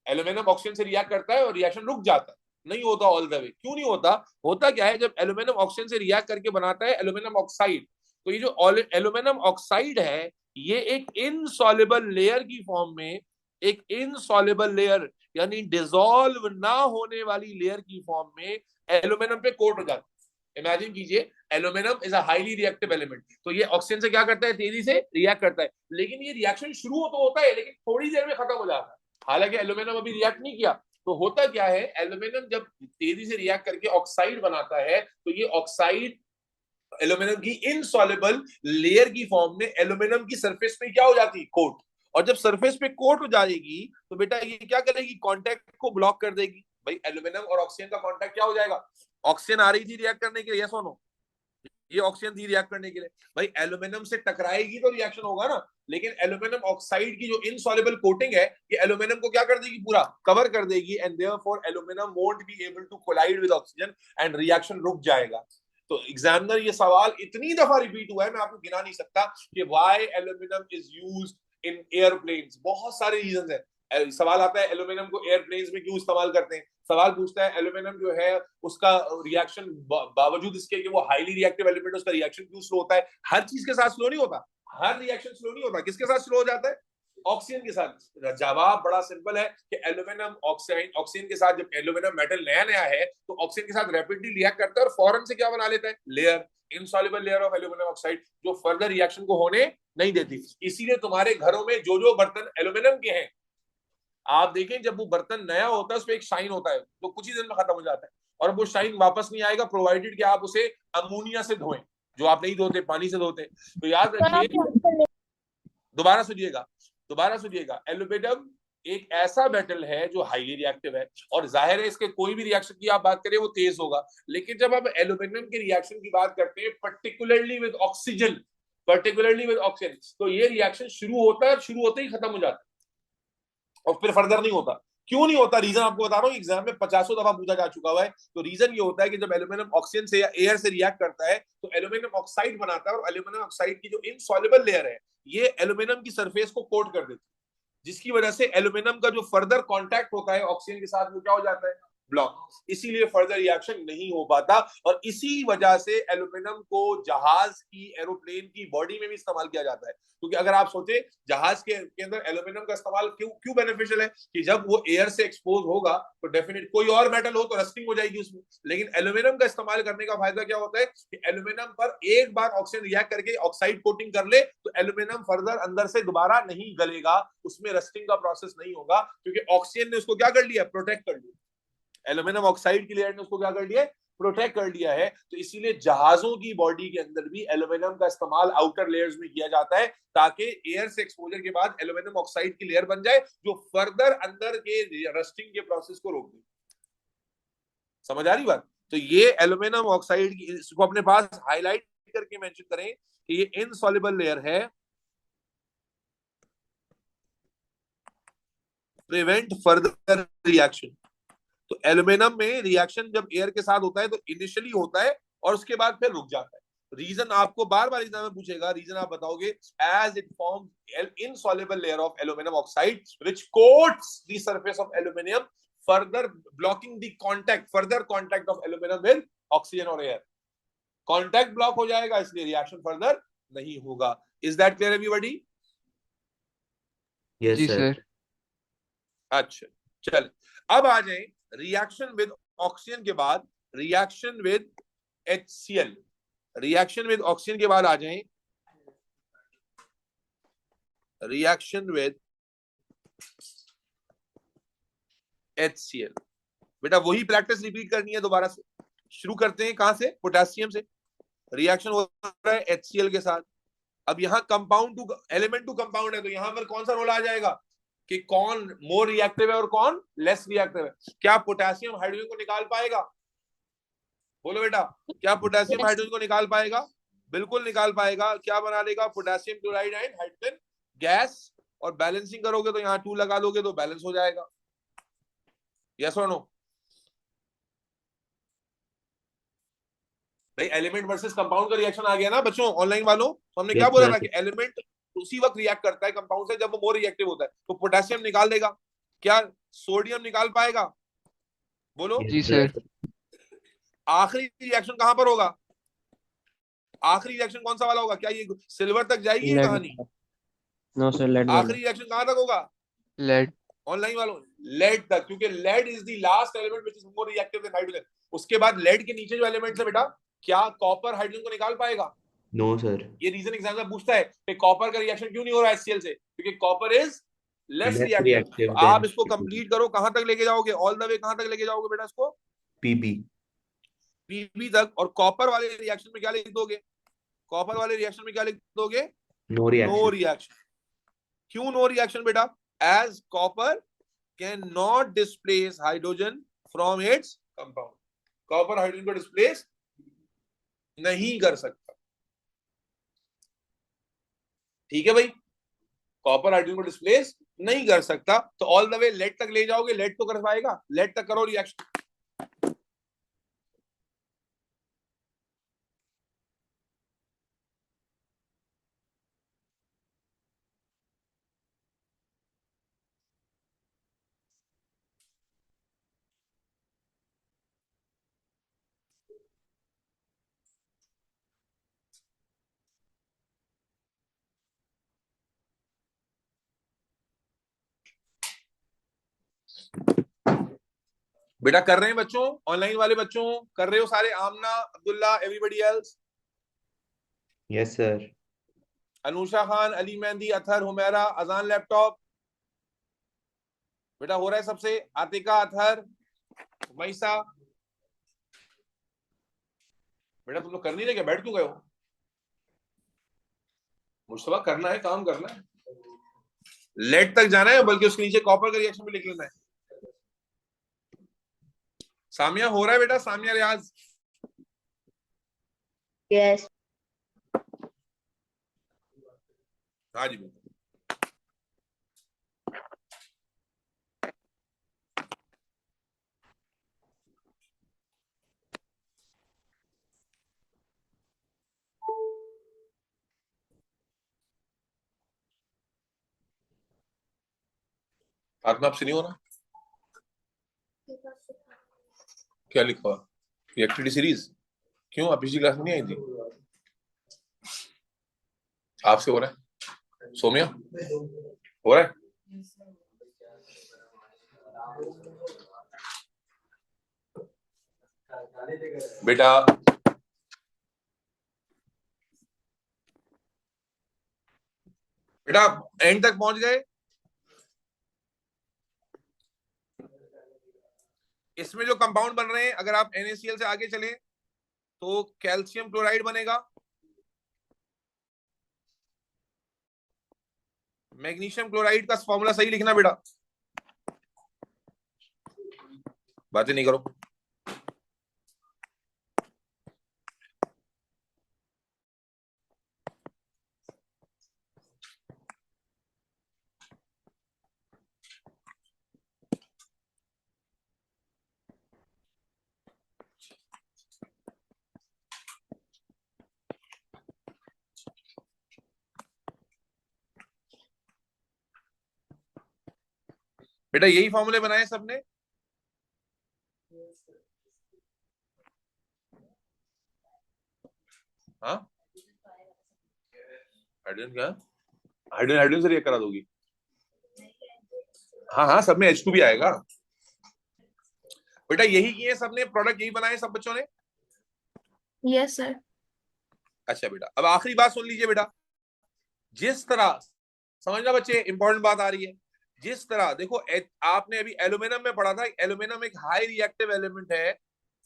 एल्यूमिनियम ऑक्सीजन से रिएक्ट करता है और रिएक्शन रुक जाता है, नहीं होता ऑल द वे। क्यों नहीं होता? होता क्या है, जब एल्यूमिनियम ऑक्सीजन से रिएक्ट करके बनाता है एल्यूमिनियम ऑक्साइड, तो ये जो एल्यूमिनियम ऑक्साइड है, ये एक इनसॉल्युबल लेयर की फॉर्म में, एक इनसॉल्युबल लेयर यानी डिसॉल्व ना होने वाली लेयर की फॉर्म में एल्यूमिनियम पे कोट हो जाता है। इमेजिन कीजिए, aluminium is a highly reactive element, तो ये ऑक्सीजन से क्या करता है, तेजी से रिएक्ट करता है, लेकिन ये रिएक्शन शुरू तो होता है लेकिन थोड़ी देर में खत्म हो जाता है। हालांकि एल्यूमिनियम अभी रिएक्ट नहीं किया, तो होता क्या है, एल्यूमिनियम जब तेजी से रिएक्ट करके ऑक्साइड बनाता है, तो ये ऑक्साइड एल्यूमिनियम की इनसॉल्युबल लेयर की फॉर्म में एल्यूमिनियम की सरफेस पे क्या हो जाती है, कोट। और जब सरफेस पे कोट हो जाएगी तो बेटा ये क्या करेगी, कांटेक्ट को ब्लॉक कर देगी। भाई एल्यूमिनियम और ऑक्सीजन का कांटेक्ट क्या हो जाएगा, ऑक्सीजन आ रही थी रिएक्ट करने के लिए, यस और नो, ये ऑक्सीजन थी रिएक्ट करने के लिए, भाई एल्यूमिनियम से टकराएगी तो रिएक्शन होगा ना। लेकिन एल्यूमिनियम ऑक्साइड की जो इनसॉल्युबल कोटिंग है, ये एल्यूमिनियम को क्या कर देगी, पूरा कवर कर देगी, and therefore aluminium won't be able to collide with oxygen and reaction रुक जाएगा। तो एग्जामिनर ये सवाल इतनी दफा रिपीट हुआ है, मैं आपको गिना नहीं सकता कि why aluminium is used in airplanes. बहुत सारे रीजंस है। सवाल आता है एल्यूमिनियम को एयरप्लेन्स में क्यों इस्तेमाल करते हैं, सवाल पूछता है एल्यूमिनियम जो है उसका रिएक्शन बावजूद इसके कि वो हाईली रिएक्टिव एलिमेंट, उसका रिएक्शन क्यों स्लो होता है। हर चीज के साथ स्लो नहीं होता, हर रिएक्शन स्लो नहीं होता, किसके साथ स्लो हो जाता है, ऑक्सीजन के साथ। जवाब बड़ा सिंपल है कि एल्यूमिनियम ऑक्साइड, ऑक्सीजन के साथ, जब एल्यूमिनियम मेटल नया नया है तो ऑक्सीजन के साथ रैपिडली रिएक्ट करता है और फौरन से क्या बना लेता है, layer, insoluble layer of aluminium oxide, जो फर्दर रिएक्शन को होने नहीं देती। इसीलिए तुम्हारे घरों में जो जो बर्तन एल्यूमिनियम के हैं, आप देखें जब वो बर्तन नया होता है उस पर एक शाइन होता है, तो कुछ ही दिन में खत्म हो जाता है और वो शाइन वापस नहीं आएगा, प्रोवाइडेड कि आप उसे अमोनिया से धोएं, जो आप नहीं धोते, पानी से धोते। तो याद रखिए, दोबारा सुनिएगा, दोबारा सुनिएगा, एल्यूमिनियम एक ऐसा मेटल है जो हाईली रिएक्टिव है, और जाहिर है इसके कोई भी रिएक्शन की आप बात करें वो तेज होगा। लेकिन जब हम एल्यूमिनियम के रिएक्शन की बात करते हैं, particularly with oxygen, particularly with oxygen, तो ये रिएक्शन शुरू होता है और शुरू होते ही खत्म हो जाता है और फिर फर्दर नहीं होता। क्यों नहीं होता, रीजन आपको बता रहा हूँ, एग्जाम में 50 दफा पूछा जा चुका हुआ है। तो रीजन ये होता है कि जब एल्यूमिनियम ऑक्सीजन से या एयर से रिएक्ट करता है तो एल्यूमिनियम ऑक्साइड बनाता है, और एल्यूमिनियम ऑक्साइड की जो इनसॉल्युबल लेयर है ये एल्यूमिनियम की सरफेस को कोट कर देती है, जिसकी वजह से एल्यूमिनियम का जो फर्दर कांटेक्ट होता है ऑक्सीजन के साथ वो क्या हो जाता है, ब्लॉक। इसीलिए फर्दर रिएक्शन नहीं हो पाता, और इसी वजह से एल्यूमिनियम को जहाज की, एरोप्लेन की बॉडी में भी इस्तेमाल किया जाता है। क्योंकि अगर आप सोचे जहाज के अंदर एल्यूमिनियम का इस्तेमाल क्यों क्यों बेनिफिशियल है, कि जब वो एयर से एक्सपोज होगा तो डेफिनेट, कोई और मेटल हो तो रस्टिंग हो जाएगी उसमें, लेकिन एल्यूमिनियम का इस्तेमाल करने का फायदा क्या होता है कि एल्यूमिनियम पर एक बार ऑक्सीजन रिएक्ट करके ऑक्साइड कोटिंग कर ले तो एल्यूमिनियम फर्दर अंदर से दोबारा नहीं गलेगा, उसमें रस्टिंग का प्रोसेस नहीं होगा, क्योंकि ऑक्सीजन ने उसको क्या कर लिया, प्रोटेक्ट कर लिया। एल्यूमिनियम ऑक्साइड की लेयर ने उसको क्या कर लिया, प्रोटेक्ट कर लिया है। तो इसीलिए जहाजों की बॉडी के अंदर भी एल्यूमिनियम का इस्तेमाल आउटर लेयर्स में किया जाता है, ताकि एयर से एक्सपोजर के बाद एल्यूमिनियम ऑक्साइड की लेयर बन जाए जो फर्दर अंदर के रस्टिंग के प्रोसेस को रोक दे। समझ आ रही बात? तो ये एल्यूमिनियम ऑक्साइड की, इसको अपने पास हाईलाइट करके मेंशन करें कि ये इनसॉल्युबल लेयर है, प्रिवेंट फर्दर रिएक्शन। तो एल्यूमिनियम में रिएक्शन जब एयर के साथ होता है तो इनिशियली होता है और उसके बाद फिर रुक जाता है। रीजन आपको बार बार एग्जाम में पूछेगा, रीजन आप बताओगे, as it forms insoluble layer of aluminium oxide which coats the surface of aluminium, further blocking the contact, further contact of aluminium with oxygen और एयर। कांटेक्ट ब्लॉक हो जाएगा, इसलिए रिएक्शन फर्दर नहीं होगा। Is that clear everybody? Yes जी sir. Sir. अच्छा, चल अब आ जाए रिएक्शन विद ऑक्सीजन के बाद, reaction with HCl। Reaction with oxygen के बाद आ जाए रिएक्शन विद HCl। बेटा वही प्रैक्टिस रिपीट करनी है दोबारा से। शुरू करते हैं कहां से, पोटेशियम से। रिएक्शन हो रहा है HCl के साथ। अब यहां compound to element to compound है, तो यहां पर कौन सा रोल आ जाएगा कि कौन मोर रिएक्टिव है और कौन लेस रिएक्टिव है। क्या पोटेशियम हाइड्रोजन को निकाल पाएगा? बोलो बेटा, क्या पोटेशियम हाइड्रोजन को निकाल पाएगा? बिल्कुल निकाल पाएगा। क्या बना लेगा, potassium chloride and hydrogen gas, और बैलेंसिंग करोगे तो यहाँ 2 लगा दोगे तो बैलेंस हो जाएगा। यस और नो? भाई एलिमेंट वर्सेस कंपाउंड का रिएक्शन आ गया ना बच्चों, ऑनलाइन वालों। तो हमने क्या यस बोला सर। था कि एलिमेंट उसी वक्त रिएक्ट करता है कंपाउंड से जब वो मोर रिएक्टिव होता है। तो पोटेशियम निकाल देगा। क्या सोडियम निकाल पाएगा? बोलो। जी यस सर। सर। आखिरी रिएक्शन कहां पर होगा? आखिरी रिएक्शन कौन सा वाला होगा? क्या ये सिल्वर तक जाएगी ये लेड कहानी? नो सर, लेड वाला। आखिरी रिएक्शन कहां तक होगा लेड। ऑनलाइन वालों? लेड तक, क्योंकि lead is the last element which is more reactive than hydrogen. उसके बाद लेड के नीचे जो एलिमेंट्स है बेटा, क्या कॉपर हाइड्रोजन को निकाल पाएगा? No sir. ये रीजन एग्जाम में पूछता है कि कॉपर का रिएक्शन क्यों नहीं हो रहा है HCl से, क्योंकि copper is less less reactive. तो रिएक्टिव आप देन इसको कंप्लीट करो, कहां तक लेके जाओगे, ऑल द वे कहां तक लेके जाओगे बेटा इसको? पीबी। पीबी तक। और कॉपर वाले रिएक्शन में क्या लिख दोगे? कॉपर वाले रिएक्शन में क्या लिख दोगे? No no reaction. रिएक्शन। क्यों नो रिएक्शन बेटा? As copper can not displace hydrogen from its compound. Copper hydrogen को डिस्प्लेस नहीं कर सकता। ठीक है भाई, कॉपर हाइड्रोजन को डिस्प्लेस नहीं कर सकता। तो ऑल द वे लेड तक ले जाओगे, लेड तो कर पाएगा, लेड तक करो रिएक्शन। बेटा कर रहे हैं बच्चों, ऑनलाइन वाले बच्चों कर रहे हो सारे? Amna, Abdullah, everybody else? Yes sir. Anusha Khan, Ali Mehndi, Athar, Humaira, Azan laptop? बेटा हो रहा है सबसे? आतिका, अतहर, मैसा? बेटा तुम लोग कर नहीं रहे क्या? बैठ क्यों गए हो? मुस्तफा करना है, काम करना है, लेट तक जाना है, बल्कि उसके नीचे कॉपर का रिएक्शन भी लिख लेना है। सामिया हो रहा है बेटा? सामिया रियाज? Yes. हाँ जी बेटा। आत्मा आपसे नहीं हो रहा? क्या लिखा हुआ? Activity series? क्यों, आप पिछली क्लास में नहीं आई थी? आपसे हो रहा है? सोमिया हो रहा है? बेटा बेटा एंड तक पहुंच गए? इसमें जो कंपाउंड बन रहे हैं, अगर आप NaCl से आगे चले तो कैल्शियम क्लोराइड बनेगा, मैग्नीशियम क्लोराइड का फॉर्मूला सही लिखना बेटा, बातें नहीं करो। बेटा यही फॉर्मूले बनाए सबने? हाँ, हाइड्रोजन क्या? हाइड्रोजन हाइड्रोजन से रिएक्ट करा दोगी? हाँ हाँ, सब में H2 भी आएगा बेटा। यही किए सबने, प्रोडक्ट यही बनाए सब बच्चों ने? Yes sir. अच्छा बेटा, अब आखिरी बात सुन लीजिए बेटा। जिस तरह, समझना बच्चे, इंपॉर्टेंट बात आ रही है। जिस तरह देखो, आपने अभी एल्यूमिनियम में पढ़ा था, एल्यूमिनियम एक हाई रिएक्टिव एलिमेंट है,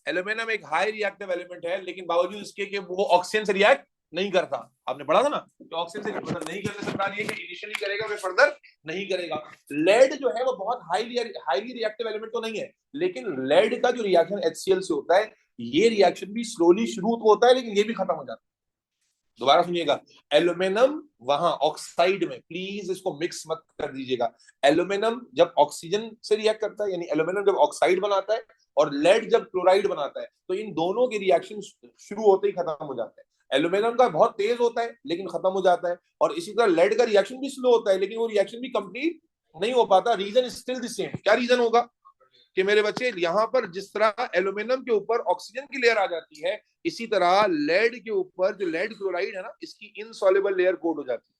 एल्यूमिनियम एक हाई रिएक्टिव एलिमेंट है, लेकिन बावजूद इसके कि वो ऑक्सीजन से रिएक्ट नहीं करता। आपने पढ़ा था ना कि ऑक्सीजन से मतलब नहीं करने से बता रही है कि इनिशियली करेगा फिर फर्दर नहीं करेगा। लेड जो है वो बहुत हाईली रिएक्टिव एलिमेंट तो नहीं है, लेकिन लेड का जो रिएक्शन HCl से होता है, ये रिएक्शन भी स्लोली शुरू तो होता है, लेकिन ये भी खत्म हो जाता है। दोबारा सुनिएगा, एल्यूमिनियम वहां ऑक्साइड में, प्लीज इसको मिक्स मत कर दीजिएगा। एल्यूमिनियम जब ऑक्सीजन से रिएक्ट करता है, यानी एल्यूमिनियम जब ऑक्साइड बनाता है, और लेड जब क्लोराइड बनाता है, तो इन दोनों के रिएक्शन शुरू होते ही खत्म हो जाते हैं। एल्यूमिनियम का बहुत तेज होता है लेकिन खत्म हो जाता है, और इसी तरह लेड का रिएक्शन भी स्लो होता है, लेकिन वो रिएक्शन भी कंप्लीट नहीं हो पाता। Reason is still the same. क्या रीजन होगा कि मेरे बच्चे, यहां पर जिस तरह एल्यूमिनियम के ऊपर ऑक्सीजन की लेयर आ जाती है, इसी तरह लेड के ऊपर जो लेड क्लोराइड है ना, इसकी इनसॉल्युबल लेयर कोट हो जाती है।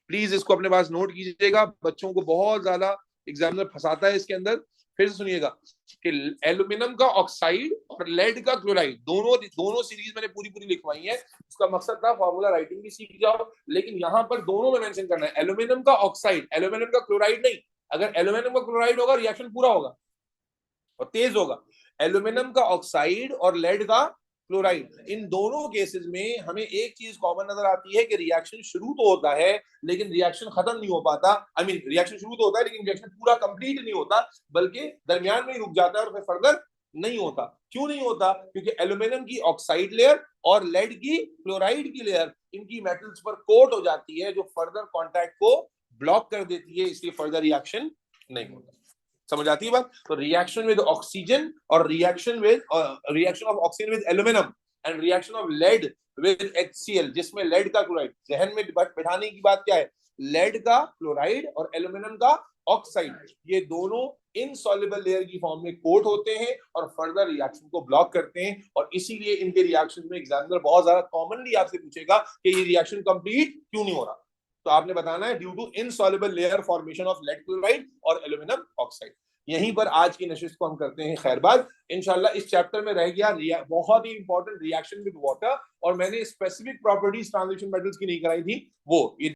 प्लीज इसको अपने पास नोट कीजिएगा, बच्चों को बहुत ज्यादा एग्जामिनर फंसाता है इसके अंदर। फिर से सुनिएगा कि एल्यूमिनियम का ऑक्साइड और लेड का क्लोराइड, दोनों सीरीज मैंने पूरी लिखवाई है। उसका मकसद था फॉर्मूला राइटिंग भी सीख जाओ, लेकिन यहां पर दोनों में मेंशन करना है, एल्यूमिनियम का ऑक्साइड, एल्यूमिनियम का क्लोराइड नहीं। अगर एल्यूमिनियम का क्लोराइड होगा, रिएक्शन पूरा होगा और तेज होगा। एल्यूमिनियम का ऑक्साइड और लेड का क्लोराइड, इन दोनों केसेस में हमें एक चीज कॉमन नजर आती है कि रिएक्शन शुरू तो होता है लेकिन रिएक्शन खत्म नहीं हो पाता। रिएक्शन शुरू तो होता है लेकिन रिएक्शन पूरा कंप्लीट नहीं होता, बल्कि दरमियान में ही रुक जाता है और फिर फर्दर नहीं होता। क्यों नहीं होता? क्योंकि एल्यूमिनियम की ऑक्साइड लेयर और लेड की क्लोराइड की लेयर, इनकी मेटल्स पर कोट हो जाती है, जो फर्दर कॉन्टैक्ट को ब्लॉक कर देती है, इसलिए फर्दर रिएक्शन नहीं होता। समझ आती है बात? तो रिएक्शन विद ऑक्सीजन और reaction of oxygen with aluminium and reaction of lead with HCl, जिसमें लेड का क्लोराइड, जहन में बैठाने की बात क्या है, लेड का क्लोराइड और एल्यूमिनियम का ऑक्साइड, ये दोनों इनसॉल्युबल लेयर की फॉर्म में कोट होते हैं और फर्दर रिएक्शन को ब्लॉक करते हैं, और इसीलिए इनके रिएक्शन में एग्जामिनर बहुत ज्यादा कॉमनली आपसे पूछेगा कि ये रिएक्शन कंप्लीट क्यों नहीं हो रहा। तो आपने बताना है due to insoluble layer formation of lead chloride और एल्यूमिनियम ऑक्साइड। यहीं पर आज की नशिस्त को हम करते हैं खैरबाद। इंशाल्लाह इस चैप्टर में रह गया बहुत ही इंपॉर्टेंट रिएक्शन विद वाटर, और मैंने स्पेसिफिक प्रॉपर्टीज ट्रांजिशन मेटल्स की नहीं कराई थी, वो